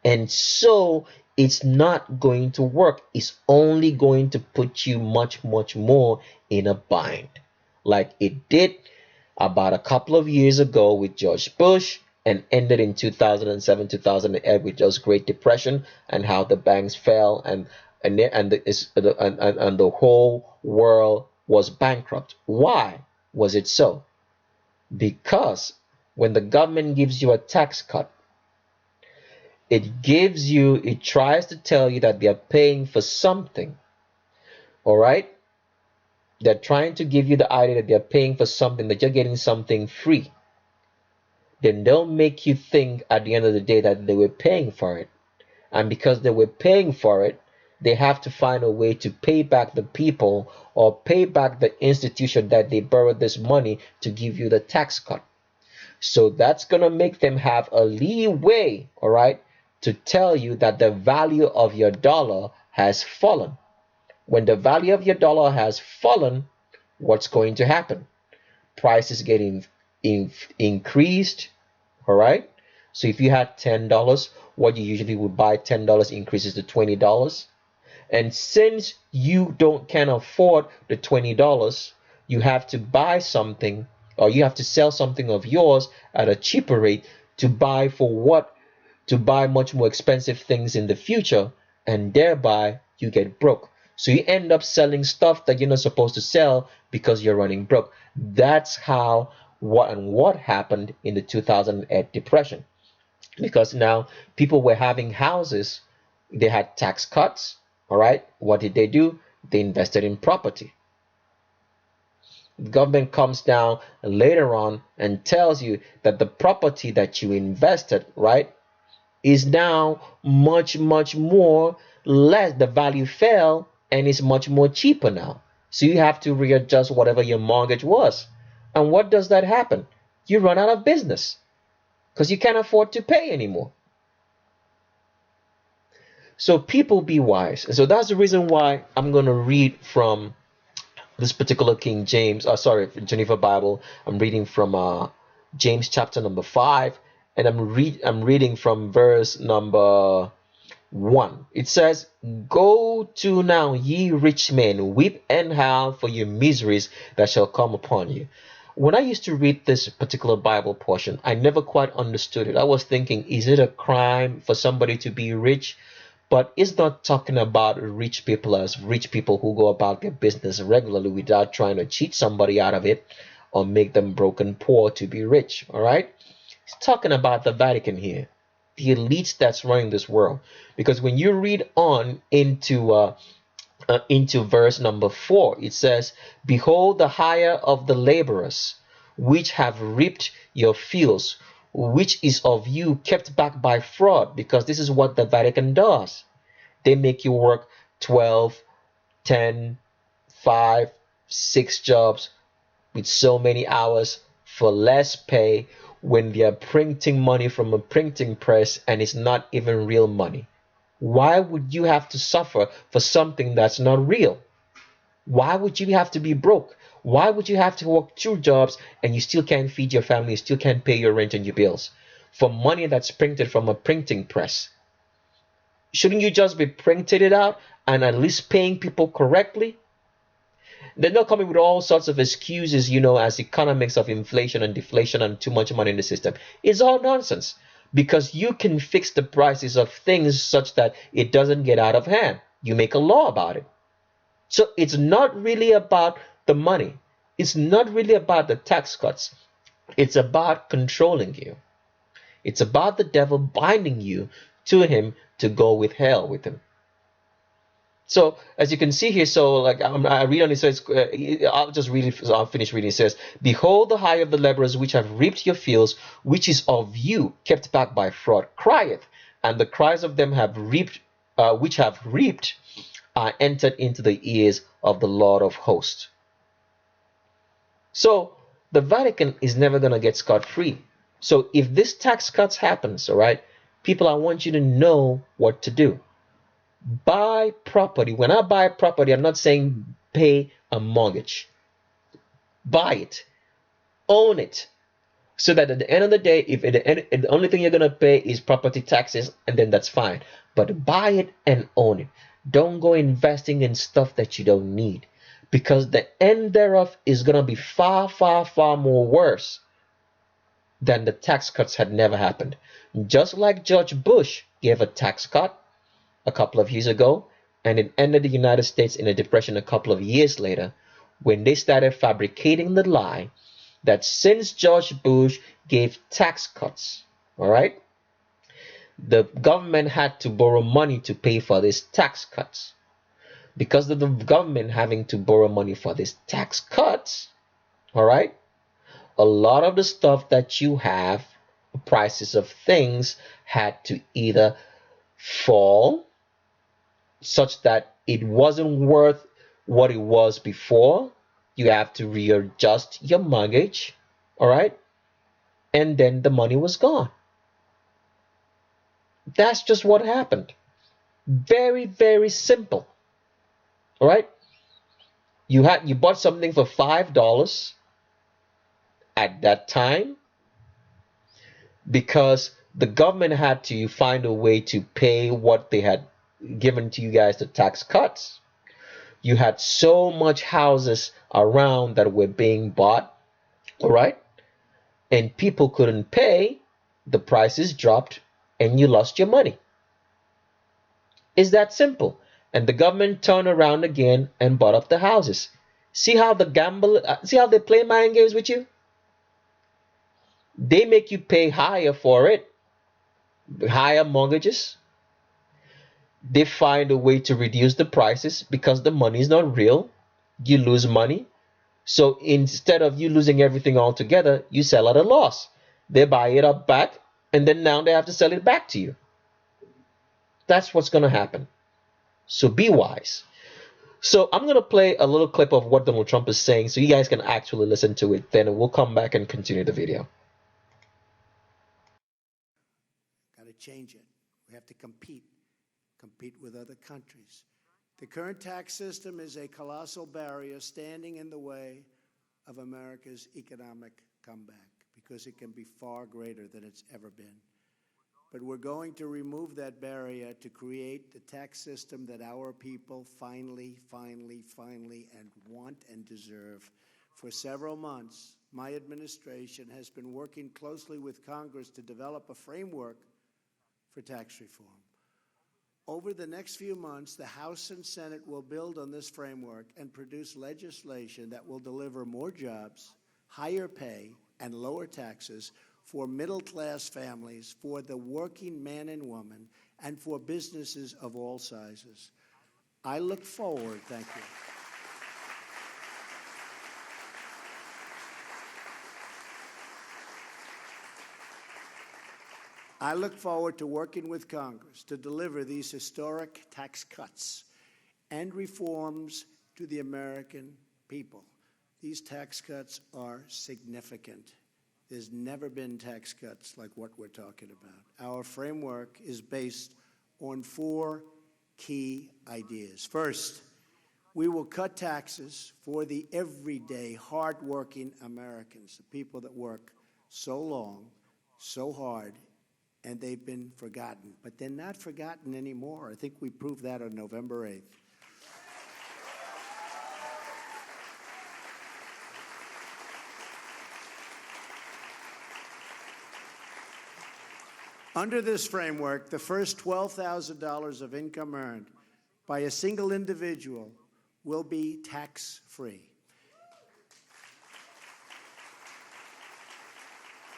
And so it's not going to work. It's only going to put you much, much more in a bind, like it did about a couple of years ago with George Bush, and ended in 2007, 2008 with just Great Depression, and how the banks fell and the whole world was bankrupt. Why was it so? Because when the government gives you a tax cut, it tries to tell you that they're paying for something. All right? They're trying to give you the idea that they're paying for something, that you're getting something free. Then they'll make you think at the end of the day that they were paying for it. And because they were paying for it, they have to find a way to pay back the people or pay back the institution that they borrowed this money to give you the tax cut. So that's going to make them have a leeway, all right, to tell you that the value of your dollar has fallen. When the value of your dollar has fallen, what's going to happen? Prices getting increased, all right? So if you had $10, what you usually would buy $10 increases to $20. And since you can't afford the $20, you have to buy something, or you have to sell something of yours at a cheaper rate to buy for what? To buy much more expensive things in the future, and thereby you get broke. So you end up selling stuff that you're not supposed to sell because you're running broke. That's how what happened in the 2008 depression. Because now people were having houses, they had tax cuts, all right? What did they do? They invested in property. The government comes down later on and tells you that the property that you invested, right, is now much, much more less. The value fell and is much more cheaper now. So you have to readjust whatever your mortgage was. And what does that happen? You run out of business because you can't afford to pay anymore. So people be wise. And so that's the reason why I'm going to read from this particular King James, sorry, Geneva Bible. I'm reading from James chapter number 5, and I'm reading from verse number 1. It says, "Go to now, ye rich men, weep and howl for your miseries that shall come upon you." When I used to read this particular Bible portion, I never quite understood it. I was thinking, is it a crime for somebody to be rich? But it's not talking about rich people as rich people who go about their business regularly without trying to cheat somebody out of it or make them broken poor to be rich. All right? It's talking about the Vatican here, the elites that's running this world. Because when you read on into verse number 4, it says, "Behold, the hire of the laborers, which have reaped your fields, which is of you kept back by fraud," because this is what the Vatican does. They make you work 12, 10, 5, 6 jobs with so many hours for less pay when they are printing money from a printing press and it's not even real money. Why would you have to suffer for something that's not real? Why would you have to be broke? Why would you have to work 2 jobs and you still can't feed your family, you still can't pay your rent and your bills for money that's printed from a printing press? Shouldn't you just be printing it out and at least paying people correctly? They're not coming with all sorts of excuses, as economics of inflation and deflation and too much money in the system. It's all nonsense, because you can fix the prices of things such that it doesn't get out of hand. You make a law about it. So it's not really about the money. It's not really about the tax cuts. It's about controlling you. It's about the devil binding you to him to go with hell with him. So as you can see here, so like I read on it, so I'll just read it. I'll finish reading. It says, "Behold, the hire of the laborers which have reaped your fields, which is of you, kept back by fraud, crieth, and the cries of them have reaped, which have reaped, are entered into the ears of the Lord of hosts." So the Vatican is never gonna get scot-free. So if this tax cuts happens, all right, people, I want you to know what to do. Buy property. When I buy property, I'm not saying pay a mortgage. Buy it, own it, so that at the end of the day, if the only thing you're gonna pay is property taxes, and then that's fine. But buy it and own it. Don't go investing in stuff that you don't need, because the end thereof is gonna be far, far, far more worse than the tax cuts had never happened. Just like George Bush gave a tax cut a couple of years ago, and it ended the United States in a depression a couple of years later, when they started fabricating the lie that since George Bush gave tax cuts, all right, the government had to borrow money to pay for these tax cuts. Because of the government having to borrow money for these tax cuts, all right, a lot of the stuff that you have, prices of things, had to either fall such that it wasn't worth what it was before. You have to readjust your mortgage, all right? and then the money was gone. That's just what happened. Very, very simple. All right? You bought something for $5 at that time because the government had to find a way to pay what they had given to you guys, the tax cuts. You had so much houses around that were being bought, all right? And people couldn't pay, the prices dropped, and you lost your money. It's that simple. And the government turned around again and bought up the houses. See how they play mind games with you? They make you pay higher for it, higher mortgages. They find a way to reduce the prices because the money is not real. You lose money. So instead of you losing everything altogether, you sell at a loss. They buy it up back, and then now they have to sell it back to you. That's what's going to happen. So be wise. So I'm going to play a little clip of what Donald Trump is saying so you guys can actually listen to it. Then we'll come back and continue the video. Got to change it. We have to compete with other countries. The current tax system is a colossal barrier standing in the way of America's economic comeback because it can be far greater than it's ever been. But we're going to remove that barrier to create the tax system that our people finally, and want and deserve. For several months, my administration has been working closely with Congress to develop a framework for tax reform. Over the next few months, the House and Senate will build on this framework and produce legislation that will deliver more jobs, higher pay, and lower taxes for middle-class families, for the working man and woman, and for businesses of all sizes. I look forward, thank you. I look forward to working with Congress to deliver these historic tax cuts and reforms to the American people. These tax cuts are significant. There's never been tax cuts like what we're talking about. Our framework is based on 4 key ideas. First, we will cut taxes for the everyday, hardworking Americans, the people that work so long, so hard, and they've been forgotten. But they're not forgotten anymore. I think we proved that on November 8th. Under this framework, the first $12,000 of income earned by a single individual will be tax-free.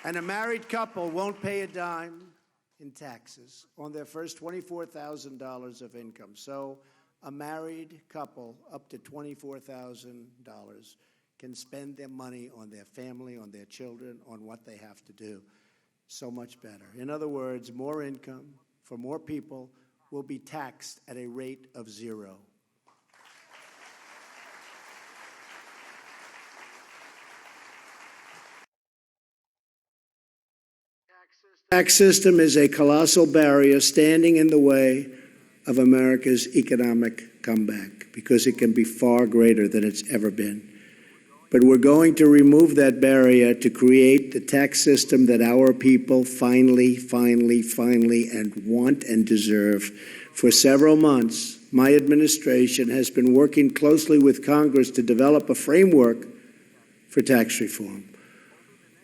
And a married couple won't pay a dime in taxes on their first $24,000 of income. So a married couple up to $24,000 can spend their money on their family, on their children, on what they have to do. So much better. In other words, more income for more people will be taxed at a rate of 0. The tax system is a colossal barrier standing in the way of America's economic comeback because it can be far greater than it's ever been. But we're going to remove that barrier to create the tax system that our people finally, and want and deserve. For several months, my administration has been working closely with Congress to develop a framework for tax reform.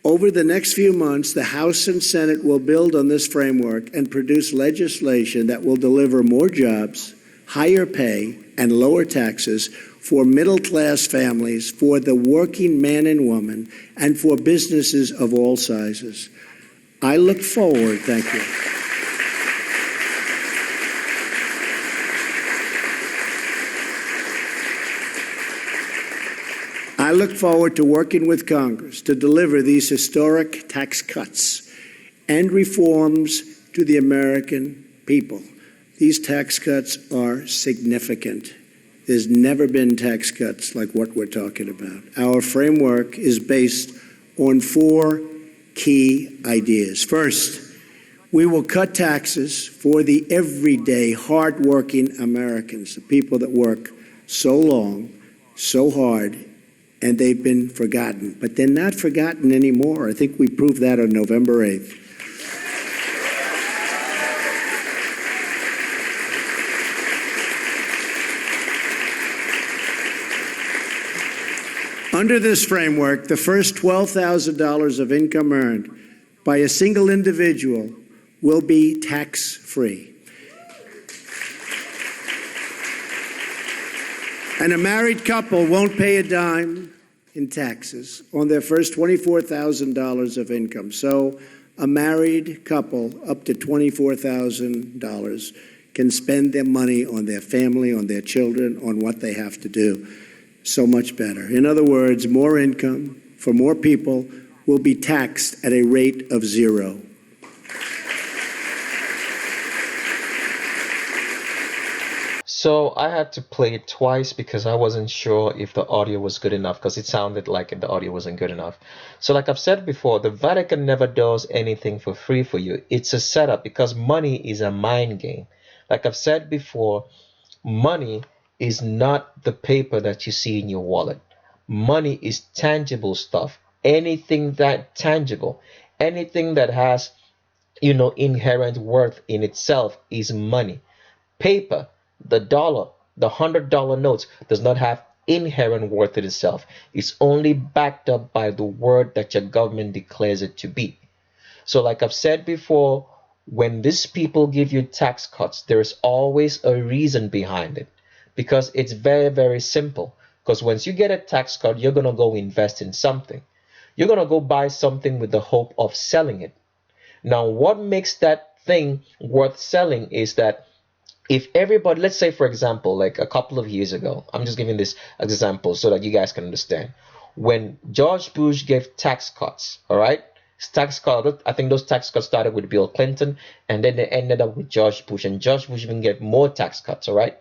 Over the next few months, the House and Senate will build on this framework and produce legislation that will deliver more jobs, higher pay, and lower taxes for middle-class families, for the working man and woman, and for businesses of all sizes. I look forward, thank you. I look forward to working with Congress to deliver these historic tax cuts and reforms to the American people. These tax cuts are significant. There's never been tax cuts like what we're talking about. Our framework is based on 4 key ideas. First, we will cut taxes for the everyday, hardworking Americans, the people that work so long, so hard, and they've been forgotten. But they're not forgotten anymore. I think we proved that on November 8th. Under this framework, the first $12,000 of income earned by a single individual will be tax-free. And a married couple won't pay a dime in taxes on their first $24,000 of income. So a married couple up to $24,000 can spend their money on their family, on their children, on what they have to do. So much better. In other words, more income for more people will be taxed at a rate of 0. So I had to play it twice because I wasn't sure if the audio was good enough, because it sounded like the audio wasn't good enough. So like I've said before, the Vatican never does anything for free for you. It's a setup, because money is a mind game. Like I've said before, money is not the paper that you see in your wallet. Money is tangible stuff. Anything that tangible, anything that has, inherent worth in itself is money. Paper, the dollar, the $100 notes does not have inherent worth in itself. It's only backed up by the word that your government declares it to be. So like I've said before, when these people give you tax cuts, there's always a reason behind it. Because it's very, very simple. Because once you get a tax cut, you're going to go invest in something. You're going to go buy something with the hope of selling it. Now, what makes that thing worth selling is that if everybody, let's say, for example, like a couple of years ago, I'm just giving this example so that you guys can understand. When George Bush gave tax cuts, all right? Tax cut, I think those tax cuts started with Bill Clinton, and then they ended up with George Bush. And George Bush even gave more tax cuts, all right?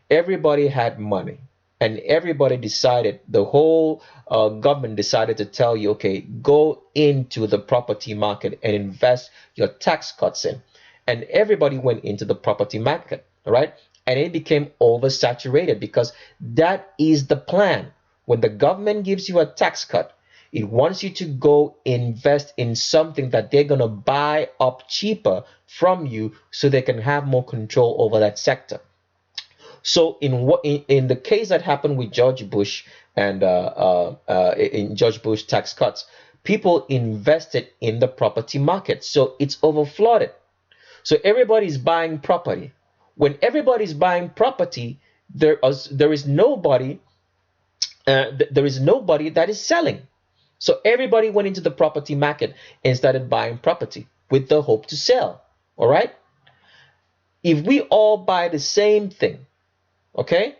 Everybody had money, and everybody decided, the whole government decided to tell you, okay, go into the property market and invest your tax cuts in. And everybody went into the property market, all right? And it became oversaturated, because that is the plan. When the government gives you a tax cut, it wants you to go invest in something that they're going to buy up cheaper from you, so they can have more control over that sector. So in the case that happened with George Bush and in George Bush tax cuts, people invested in the property market. So it's overflooded. So everybody's buying property. When everybody's buying property, there is nobody that is selling. So everybody went into the property market and started buying property with the hope to sell. All right. If we all buy the same thing, okay,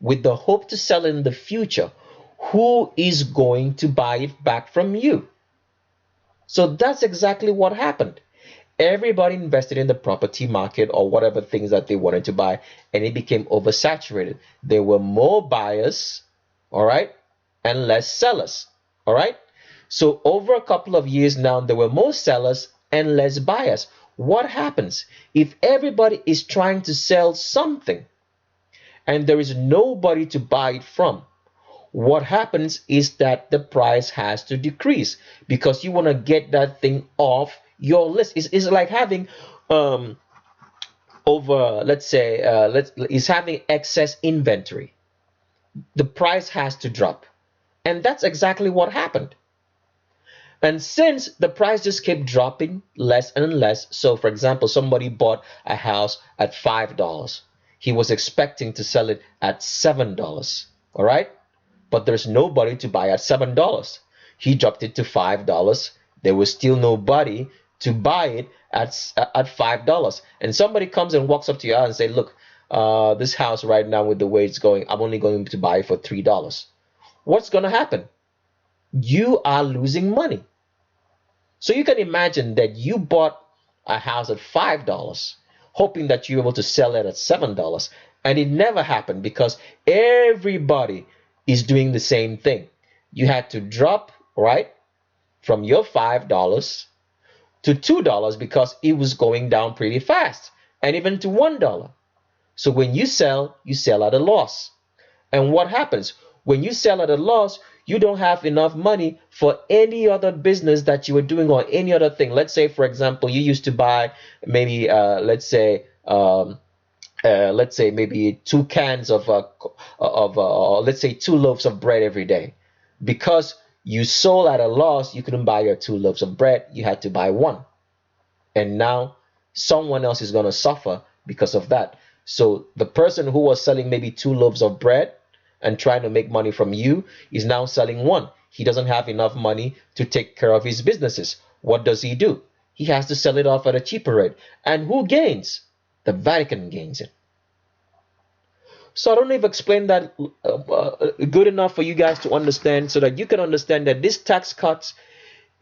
with the hope to sell in the future, who is going to buy it back from you? So that's exactly what happened. Everybody invested in the property market or whatever things that they wanted to buy, and it became oversaturated. There were more buyers, all right, and less sellers, all right? So over a couple of years now, there were more sellers and less buyers. What happens if everybody is trying to sell something and there is nobody to buy it from? What happens is that the price has to decrease, because you want to get that thing off your list. It's like having having excess inventory. The price has to drop, and that's exactly what happened. And since the price just kept dropping less and less, so for example, somebody bought a house at $5. He was expecting to sell it at $7, all right? But there's nobody to buy at $7. He dropped it to $5. There was still nobody to buy it at $5. And somebody comes and walks up to you and say, look, this house right now, with the way it's going, I'm only going to buy it for $3. What's going to happen? You are losing money. So you can imagine that you bought a house at $5, hoping that you're able to sell it at $7. And it never happened, because everybody is doing the same thing. You had to drop, right? from your $5 to $2 because it was going down pretty fast, and even to $1. So when you sell at a loss. And what happens? When you sell at a loss, you don't have enough money for any other business that you were doing or any other thing. Let's say, for example, you used to buy maybe, let's say maybe 2 cans of let's say 2 loaves of bread every day. Because you sold at a loss, you couldn't buy your 2 loaves of bread. You had to buy 1. And now someone else is going to suffer because of that. So the person who was selling maybe 2 loaves of bread and trying to make money from you is now selling 1. He doesn't have enough money to take care of his businesses. What does he do? He has to sell it off at a cheaper rate. And who gains? The Vatican gains it. So I don't know if I explained that good enough for you guys to understand, so that you can understand that this tax cut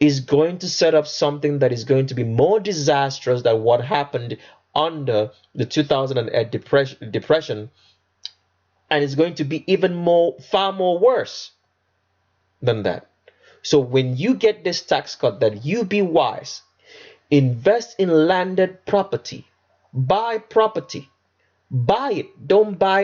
is going to set up something that is going to be more disastrous than what happened under the 2008 depression, and it's going to be even far more worse than that. So when you get this tax cut, that you be wise, invest in landed property, buy property. Buy it. Don't buy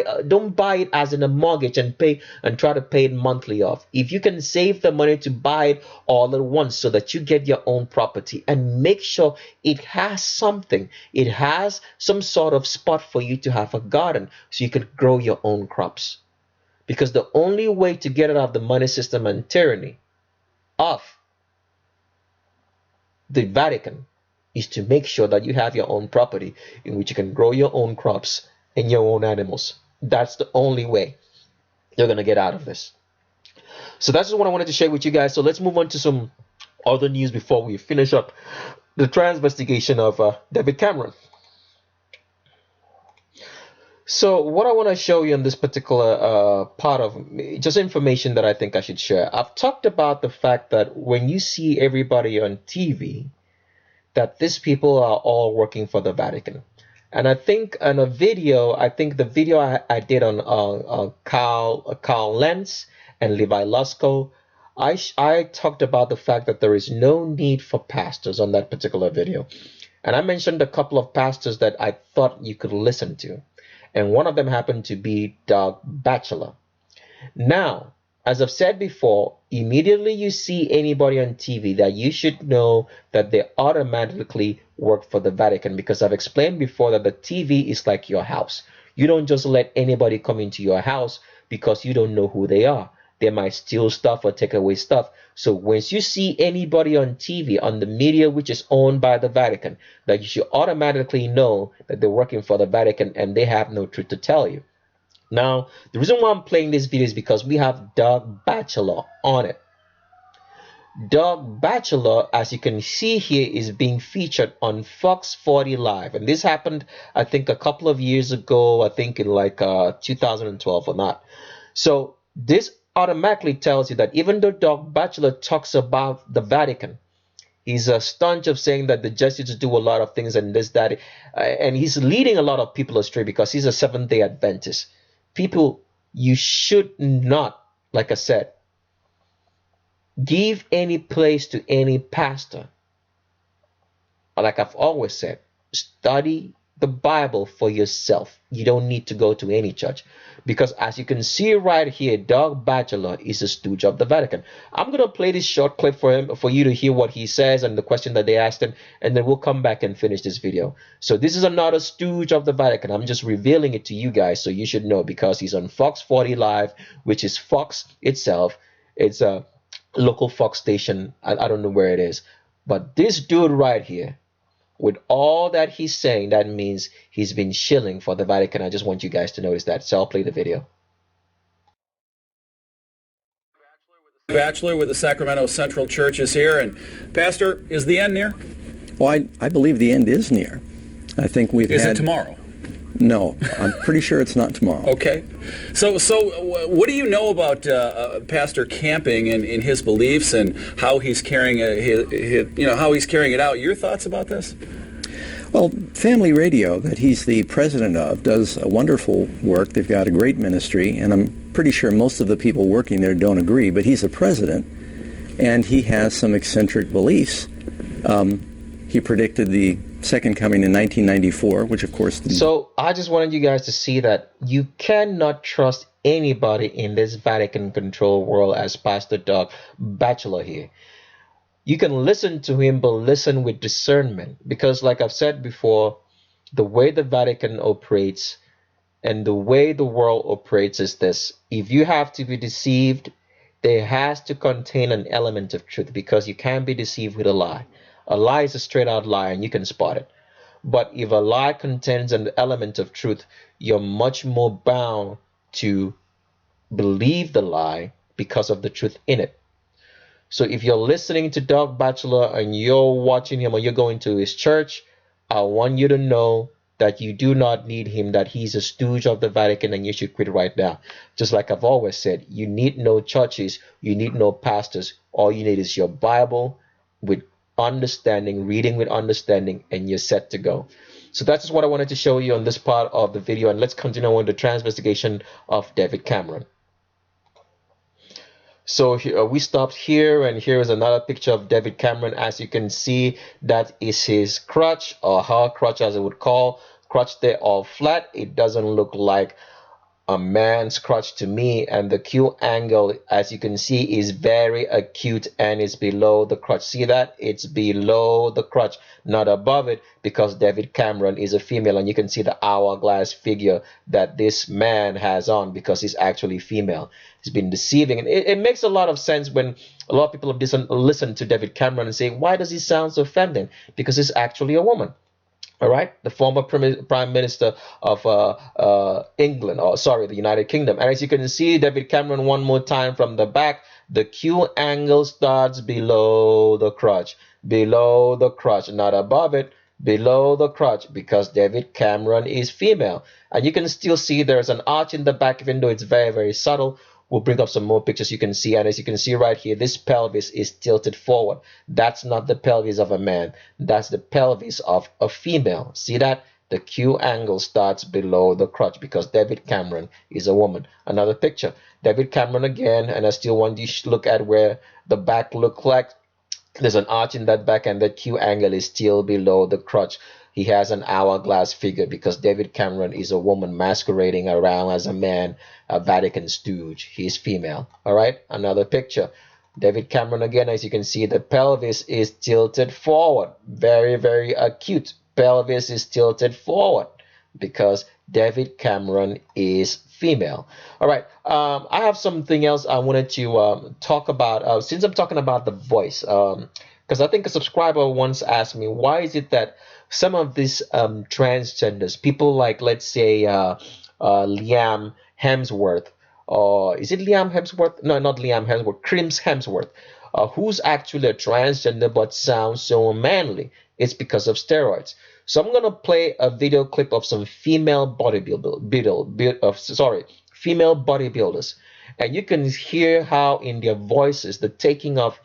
it as in a mortgage and try to pay it monthly off. If you can save the money to buy it all at once so that you get your own property, and make sure it has something. It has some sort of spot for you to have a garden so you can grow your own crops. Because the only way to get out of the money system and tyranny of the Vatican is to make sure that you have your own property in which you can grow your own crops and your own animals. That's the only way you're going to get out of this. So that's just what I wanted to share with you guys. So let's move on to some other news before we finish up the trial investigation of David Cameron. So what I want to show you in this particular part of just information that I think I should share. I've talked about the fact that when you see everybody on TV, that these people are all working for the Vatican. And I think in a video, the video I did on Carl Lentz and Levi Lusko, I talked about the fact that there is no need for pastors on that particular video. And I mentioned a couple of pastors that I thought you could listen to. And one of them happened to be Doug Batchelor. Now, as I've said before, immediately you see anybody on TV that you should know that they automatically work for the Vatican, because I've explained before that the TV is like your house. You don't just let anybody come into your house because you don't know who they are. They might steal stuff or take away stuff. So once you see anybody on TV, on the media which is owned by the Vatican, that you should automatically know that they're working for the Vatican and they have no truth to tell you. Now, the reason why I'm playing this video is because we have Doug Batchelor on it. Doug Batchelor, as you can see here, is being featured on Fox 40 Live. And this happened, I think, a couple of years ago, I think in like 2012 or not. So this automatically tells you that even though Doug Batchelor talks about the Vatican, he's a staunch of saying that the Jesuits do a lot of things and this, that, and he's leading a lot of people astray because he's a Seventh-day Adventist. People, you should not, like I said, give any place to any pastor. Like I've always said, study the Bible for yourself. You don't need to go to any church. Because as you can see right here, Doug Batchelor is a stooge of the Vatican. I'm going to play this short clip for you to hear what he says and the question that they asked him, and then we'll come back and finish this video. So this is another stooge of the Vatican. I'm just revealing it to you guys so you should know, because he's on Fox 40 Live, which is Fox itself. It's a local Fox station. I don't know where it is. But this dude right here, with all that he's saying, that means he's been shilling for the Vatican. I just want you guys to notice that. So I'll play the video. Batchelor with the Sacramento Central Church is here. And Pastor, is the end near? Well, I believe the end is near. I think we've Is it tomorrow? No, I'm pretty sure it's not tomorrow. Okay. So what do you know about Pastor Camping and his beliefs and how he's carrying how he's carrying it out? Your thoughts about this? Well, Family Radio, that he's the president of, does a wonderful work. They've got a great ministry, and I'm pretty sure most of the people working there don't agree, but he's the president. and he has some eccentric beliefs. He predicted the Second Coming in 1994, which of course... So I just wanted you guys to see that you cannot trust anybody in this Vatican control world as Pastor Doug Batchelor here. You can listen to him, but listen with discernment. Because like I've said before, the way the Vatican operates and the way the world operates is this. If you have to be deceived, there has to contain an element of truth, because you can't be deceived with a lie. A lie is a straight out lie and you can spot it. But if a lie contains an element of truth, you're much more bound to believe the lie because of the truth in it. So if you're listening to Doug Batchelor and you're watching him or you're going to his church, I want you to know that you do not need him, that he's a stooge of the Vatican and you should quit right now. Just like I've always said, you need no churches, you need no pastors. All you need is your Bible with understanding, reading with understanding, and you're set to go. So that's just what I wanted to show you on this part of the video, and let's continue on the transvestigation of David Cameron. So we stopped here, and here is another picture of David Cameron. As you can see, that is his crutch, or her crutch as I would call. Crutch there all flat. It doesn't look like a man's crutch to me, and the Q angle, as you can see, is very acute and is below the crutch. See that? It's below the crutch, not above it, because David Cameron is a female, and you can see the hourglass figure that this man has on because he's actually female. He's been deceiving, and it makes a lot of sense when a lot of people have listened to David Cameron and say, why does he sound so feminine? Because he's actually a woman. All right, the former Prime Minister of England, or sorry, the United Kingdom. And as you can see, David Cameron, one more time from the back, the Q angle starts below the crotch, not above it, below the crotch, because David Cameron is female. And you can still see there's an arch in the back, even though it's very, very subtle. We'll bring up some more pictures you can see. And as you can see right here, this pelvis is tilted forward. That's not the pelvis of a man. That's the pelvis of a female. See that? The Q angle starts below the crotch because David Cameron is a woman. Another picture. David Cameron again. And I still want you to look at where the back looks like. There's an arch in that back, and the Q angle is still below the crotch. He has an hourglass figure because David Cameron is a woman masquerading around as a man, a Vatican stooge. He's female. All right, another picture. David Cameron again, as you can see, the pelvis is tilted forward. Very, very acute. Pelvis is tilted forward because David Cameron is female. All right, I have something else I wanted to talk about. Since I'm talking about the voice, because I think a subscriber once asked me, why is it that some of these transgenders, people like, let's say, Liam Hemsworth, or is it Liam Hemsworth? No, not Liam Hemsworth, Chris Hemsworth, who's actually a transgender but sounds so manly. It's because of steroids. So I'm gonna play a video clip of some female female bodybuilders, and you can hear how in their voices the taking of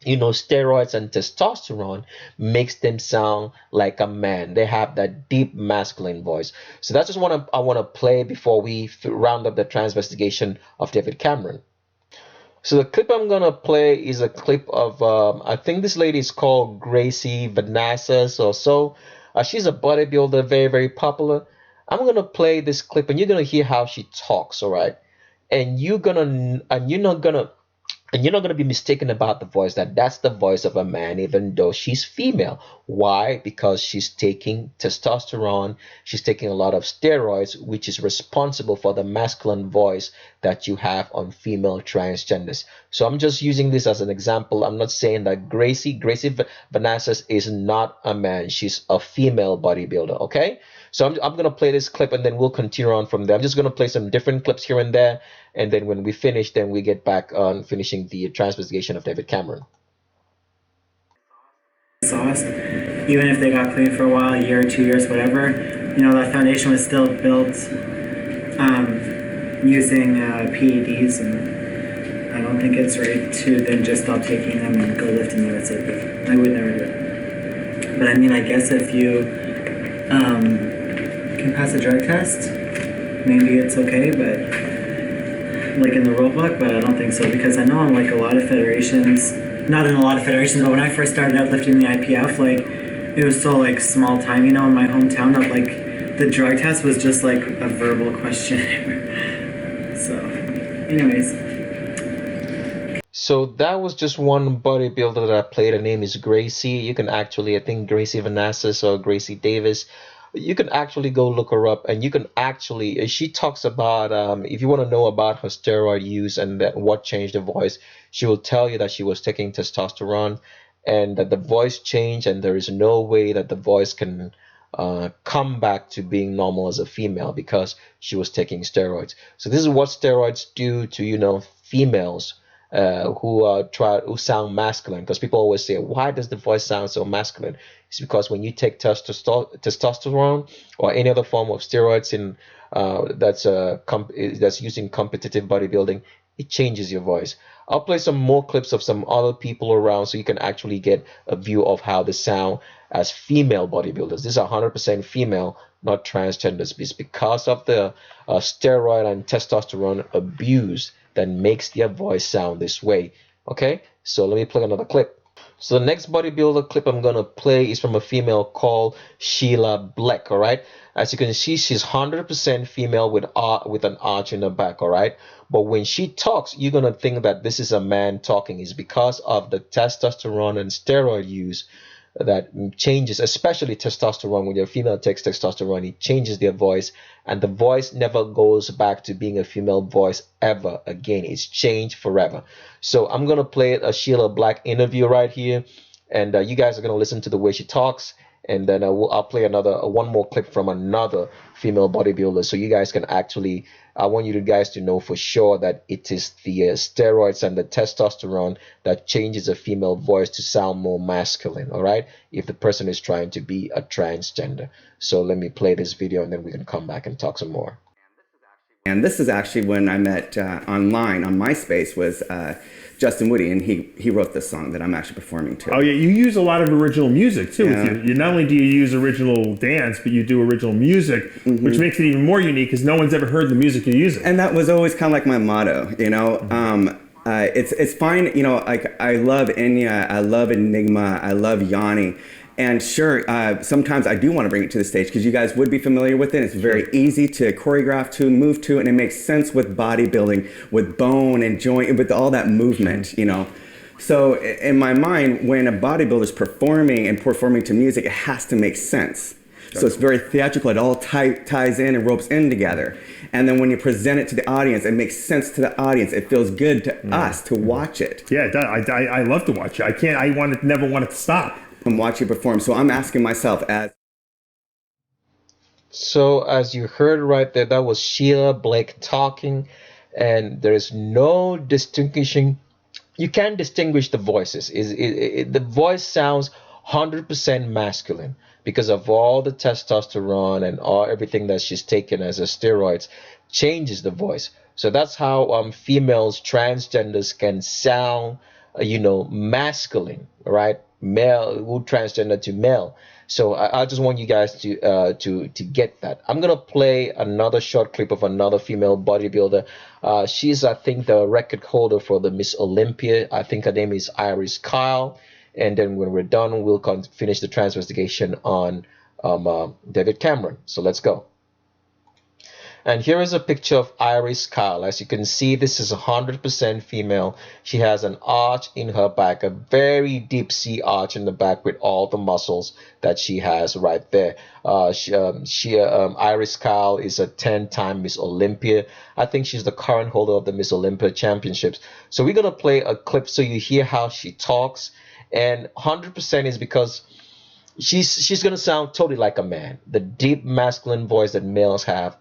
steroids and testosterone makes them sound like a man. They have that deep masculine voice. So that's just what I want to play before we round up the transvestigation of David Cameron. So the clip I'm going to play is a clip of, I think this lady is called Gracie Vanassus or so. She's a bodybuilder, very, very popular. I'm going to play this clip and you're going to hear how she talks, all right? And you're not going to be mistaken about the voice, that's the voice of a man, even though she's female. Why? Because she's taking testosterone, she's taking a lot of steroids, which is responsible for the masculine voice that you have on female transgenders. So I'm just using this as an example. I'm not saying that Gracie Vanassus is not a man. She's a female bodybuilder, okay? So I'm going to play this clip and then we'll continue on from there. I'm just going to play some different clips here and there. And then when we finish, then we get back on finishing the transvestigation of David Cameron. Sauce, even if they got clean for a while, a year, 2 years, whatever, that foundation was still built using PEDs, and I don't think it's right to then just stop taking them and go lifting them. That's it. But I would never do it. But I mean, I guess if you can pass a drug test, maybe it's okay, but like in the rule book, but I don't think so, because I know in like a lot of federations, not in a lot of federations, but when I first started out lifting the IPF, like it was so like small time, you know, in my hometown, that like the drug test was just like a verbal questionnaire. So, anyways. So that was just one bodybuilder that I played. Her name is Gracie. You can actually, I think Gracie Vanassis or Gracie Davis. You can actually go look her up, and you can actually, she talks about, if you want to know about her steroid use and that what changed the voice, she will tell you that she was taking testosterone and that the voice changed, and there is no way that the voice can come back to being normal as a female because she was taking steroids. So this is what steroids do to, you know, females who sound masculine, because people always say, why does the voice sound so masculine? It's because when you take testosterone or any other form of steroids in that's used in competitive bodybuilding, it changes your voice. I'll play some more clips of some other people around so you can actually get a view of how they sound as female bodybuilders. These are 100% female, not transgenders. It's because of the steroid and testosterone abuse that makes their voice sound this way. Okay, so let me play another clip. So the next bodybuilder clip I'm gonna play is from a female called Sheila Black. All right, as you can see, she's 100% female with an arch in the back. All right, but when she talks, you're gonna think that this is a man talking. It's because of the testosterone and steroid use that changes, especially testosterone. When your female takes testosterone, it changes their voice, and the voice never goes back to being a female voice ever again. It's changed forever. So I'm gonna play a Sheila Black interview right here, and you guys are gonna listen to the way she talks, and then I'll play one more clip from another female bodybuilder, so you guys can actually, I want you guys to know for sure that it is the steroids and the testosterone that changes a female voice to sound more masculine. All right, if the person is trying to be a transgender. So let me play this video, and then we can come back and talk some more. And this is actually when I met online on MySpace was Justin Woody, and he wrote this song that I'm actually performing to. Oh yeah, you use a lot of original music too. Yeah. You not only do you use original dance, but you do original music, which makes it even more unique because no one's ever heard the music you're using. And that was always kind of like my motto, you know. It's fine, you know. Like I love Enya, I love Enigma, I love Yanni. And sure, sometimes I do want to bring it to the stage because you guys would be familiar with it. It's very easy to choreograph to, move to, and it makes sense with bodybuilding, with bone and joint, with all that movement, you know. So in my mind, when a bodybuilder is performing to music, it has to make sense. So it's very theatrical. It all ties in and ropes in together. And then when you present it to the audience, it makes sense to the audience. It feels good to us to watch it. Yeah, it does. I love to watch it. Never want it to stop. And watch you perform. So I'm asking myself So as you heard right there, that was Sheila Blake talking, and there's no distinguishing. You can't distinguish the voices. The voice sounds 100% masculine because of all the testosterone and everything that she's taken as a steroids changes the voice. So that's how females, transgenders can sound, masculine, right? Male, who transgender to male. So I just want you guys to get that. I'm gonna play another short clip of another female bodybuilder. She's, I think, the record holder for the Miss Olympia. I think her name is Iris Kyle. And then when we're done, we'll finish the transvestigation on David Cameron. So let's go. And here is a picture of Iris Kyle. As you can see, this is 100% female. She has an arch in her back, a very deep C arch in the back with all the muscles that she has right there. Iris Kyle is a 10-time Miss Olympia. I think she's the current holder of the Miss Olympia championships. So we're going to play a clip so you hear how she talks. And 100% is because she's going to sound totally like a man. The deep masculine voice that males have.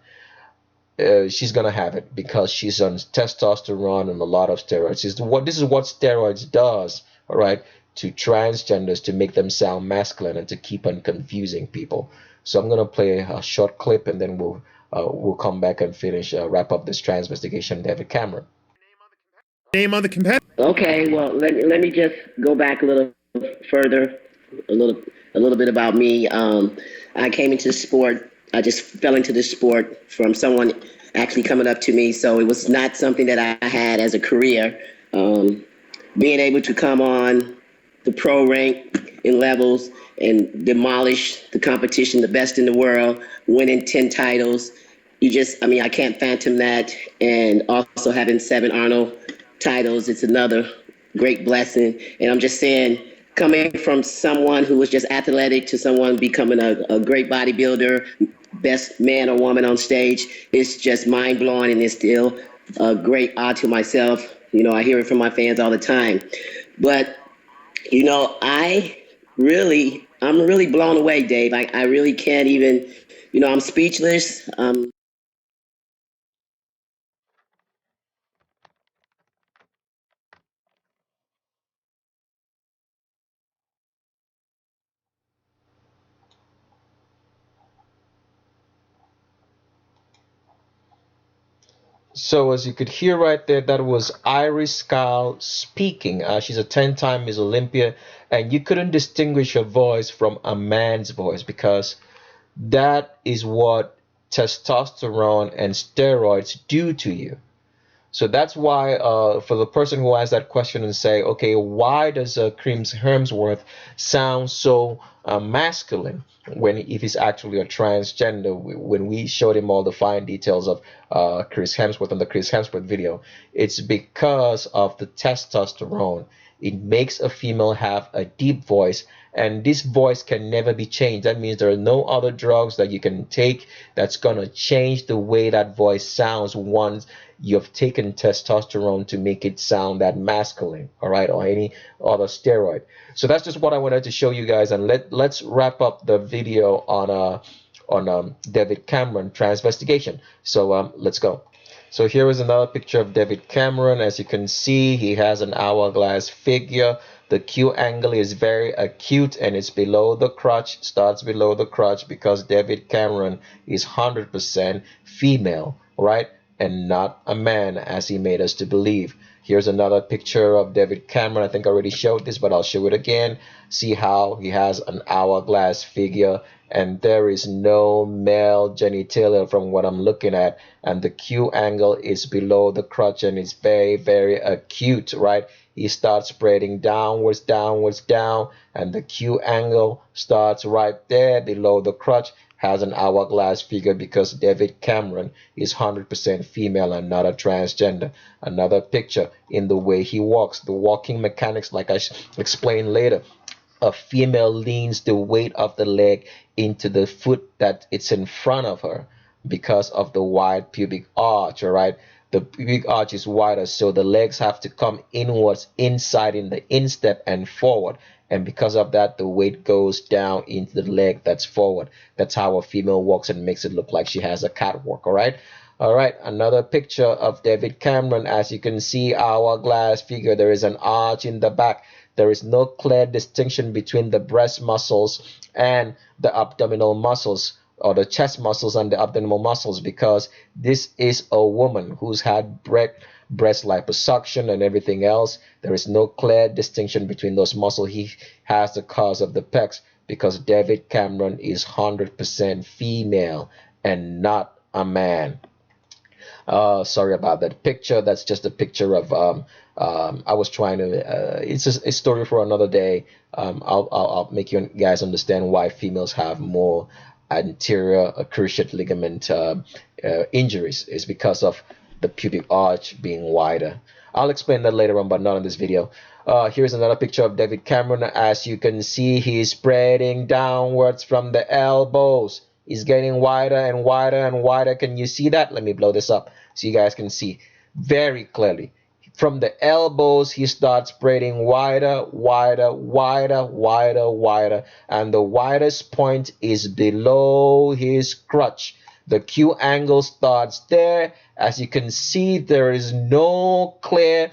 She's gonna have it because she's on testosterone and a lot of steroids. This is what steroids does, all right, to transgenders, to make them sound masculine and to keep on confusing people. So I'm gonna play a short clip, and then we'll come back and finish wrap up this transvestigation. David Cameron. Name on the competitor. Okay, well let me just go back a little further, a little bit about me. I came into sport. I just fell into this sport from someone actually coming up to me. So it was not something that I had as a career. Being able to come on the pro rank in levels and demolish the competition, the best in the world, winning 10 titles. I can't phantom that. And also having 7 Arnold titles, it's another great blessing. And I'm just saying, coming from someone who was just athletic to someone becoming a great bodybuilder, best man or woman on stage, it's just mind blowing, and it's still a great odd to myself. I hear it from my fans all the time. But, I'm really blown away, Dave. I really can't even, I'm speechless. So as you could hear right there, that was Iris Kyle speaking. She's a 10-time Miss Olympia, and you couldn't distinguish her voice from a man's voice, because that is what testosterone and steroids do to you. So that's why, for the person who asked that question and say, okay, why does Chris Hemsworth sound so masculine if he's actually a transgender? When we showed him all the fine details of Chris Hemsworth on the Chris Hemsworth video, it's because of the testosterone. It makes a female have a deep voice, and this voice can never be changed. That means there are no other drugs that you can take that's gonna change the way that voice sounds once you've taken testosterone to make it sound that masculine, all right, or any other steroid. So that's just what I wanted to show you guys, and let's wrap up the video on David Cameron transvestigation. So let's go. So here is another picture of David Cameron. As you can see, he has an hourglass figure. The Q angle is very acute, and it's below the crotch, starts below the crotch, because David Cameron is 100% female, right? And not a man, as he made us to believe. Here's another picture of David Cameron. I think I already showed this, but I'll show it again. See how he has an hourglass figure, and there is no male genitalia from what I'm looking at, and the Q angle is below the crotch, and it's very, very acute, right? He starts spreading downwards, downwards, down, and the Q angle starts right there below the crotch. Has an hourglass figure because David Cameron is 100% female and not a transgender. Another picture in the way he walks, the walking mechanics, like I explained later. A female leans the weight of the leg into the foot that it's in front of her because of the wide pubic arch, all right? The pubic arch is wider, so the legs have to come inwards, inside in the instep and forward. And because of that, the weight goes down into the leg that's forward. That's how a female walks, and makes it look like she has a catwalk, all right? All right, another picture of David Cameron. As you can see, hourglass figure. There is an arch in the back. There is no clear distinction between the breast muscles and the abdominal muscles, or the chest muscles and the abdominal muscles, because this is a woman who's had breast liposuction and everything else. There is no clear distinction between those muscles. He has the cause of the pecs because David Cameron is 100% female and not a man. Sorry about that picture. That's just a picture of I was trying to it's a story for another day. I'll make you guys understand why females have more anterior cruciate ligament injuries. Is because of the pubic arch being wider. I'll explain that later on, but not in this video. Here's another picture of David Cameron. As you can see, he's spreading downwards from the elbows. He's getting wider and wider and wider. Can you see that? Let me blow this up so you guys can see very clearly. From the elbows, he starts spreading wider, wider, wider, wider, wider. And the widest point is below his crotch. The Q angle starts there. As you can see, there is no clear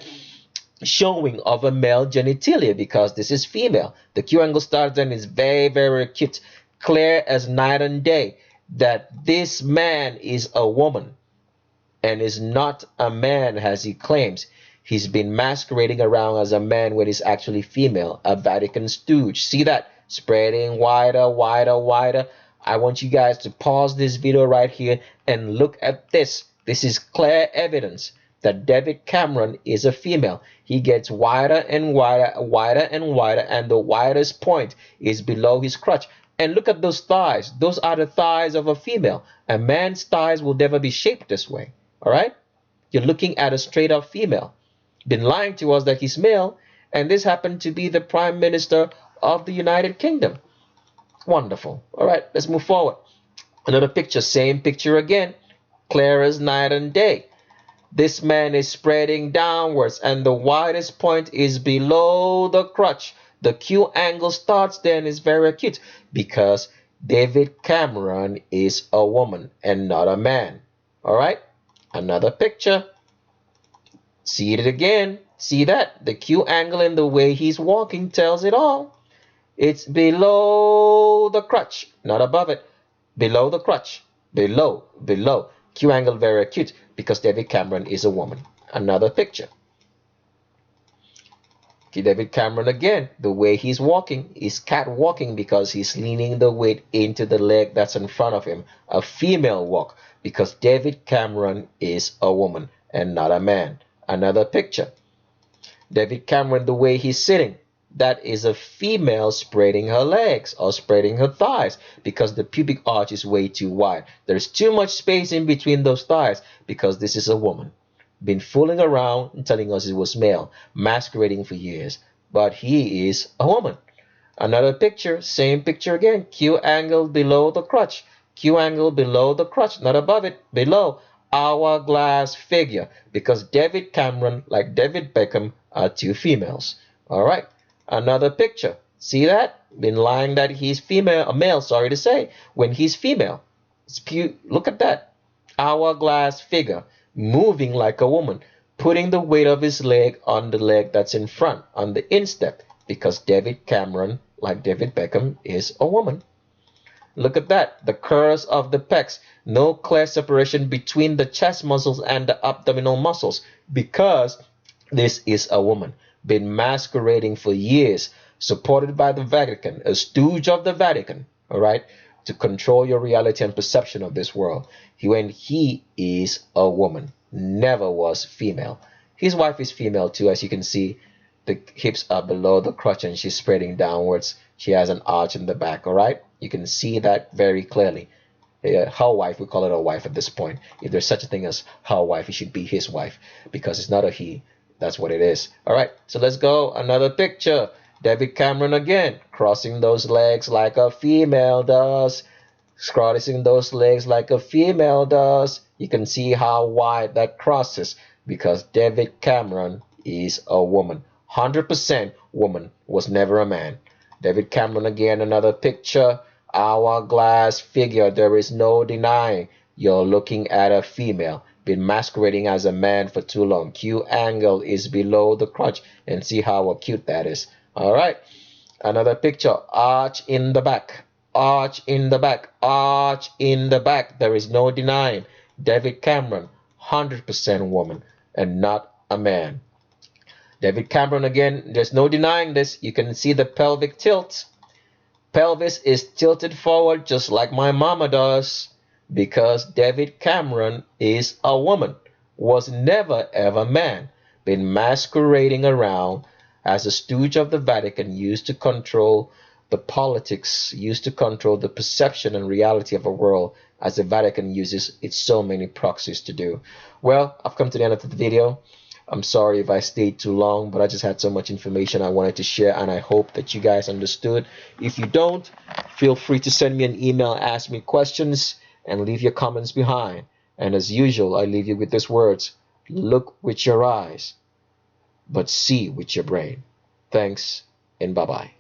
showing of a male genitalia because this is female. The Q angle starts and is very, very acute, clear as night and day that this man is a woman and is not a man as he claims. He's been masquerading around as a man when he's actually female, a Vatican stooge. See that? Spreading wider, wider, wider. I want you guys to pause this video right here and look at this. This is clear evidence that David Cameron is a female. He gets wider and wider, wider and wider, and the widest point is below his crotch. And look at those thighs. Those are the thighs of a female. A man's thighs will never be shaped this way. All right? You're looking at a straight up female. Been lying to us that he's male, and this happened to be the Prime Minister of the United Kingdom. Wonderful. All right, let's move forward. Another picture, same picture again, clear as night and day. This man is spreading downwards, and the widest point is below the crotch. The Q angle starts there and is very acute because David Cameron is a woman and not a man. All right, another picture. See it again. See that? The Q angle and the way he's walking tells it all. It's below the crotch, not above it. Below the crotch. Below. Q angle very acute because David Cameron is a woman. Another picture. Okay, David Cameron again. The way he's walking is cat walking because he's leaning the weight into the leg that's in front of him. A female walk because David Cameron is a woman and not a man. Another picture. David Cameron, the way he's sitting, that is a female spreading her legs or spreading her thighs because the pubic arch is way too wide. There's too much space in between those thighs because this is a woman. Been fooling around and telling us it was male, masquerading for years, but he is a woman. Another picture, same picture again, Q angle below the crotch. Q angle below the crotch, not above it, below. Hourglass figure because David Cameron, like David Beckham, are two females. All right, another picture. See that? Been lying that he's female, a male, sorry to say, when he's female. Look at that. Hourglass figure, moving like a woman, putting the weight of his leg on the leg that's in front, on the instep, because David Cameron, like David Beckham, is a woman. Look at that, the curves of the pecs, no clear separation between the chest muscles and the abdominal muscles because this is a woman. Been masquerading for years, supported by the Vatican, a stooge of the Vatican, all right, to control your reality and perception of this world. When he is a woman, never was female. His wife is female too, as you can see. The hips are below the crotch and she's spreading downwards. She has an arch in the back, all right? You can see that very clearly. Her wife, we call it a wife at this point. If there's such a thing as her wife, it should be his wife because it's not a he. That's what it is. All right, so let's go. Another picture. David Cameron again, crossing those legs like a female does. Crossing those legs like a female does. You can see how wide that crosses because David Cameron is a woman. 100% woman, was never a man. David Cameron again, another picture. Hourglass figure, there is no denying you're looking at a female. Been masquerading as a man for too long. Q angle is below the crotch and see how acute that is. All right, another picture. Arch in the back, arch in the back, arch in the back. There is no denying David Cameron, 100% woman and not a man. David Cameron again, there's no denying this. You can see the pelvic tilt. Pelvis is tilted forward just like my mama does because David Cameron is a woman, was never ever man. Been masquerading around as a stooge of the Vatican, used to control the politics, used to control the perception and reality of a world as the Vatican uses its so many proxies to do. Well, I've come to the end of the video. I'm sorry if I stayed too long, but I just had so much information I wanted to share, and I hope that you guys understood. If you don't, feel free to send me an email, ask me questions, and leave your comments behind. And as usual, I leave you with these words: look with your eyes, but see with your brain. Thanks, and bye-bye.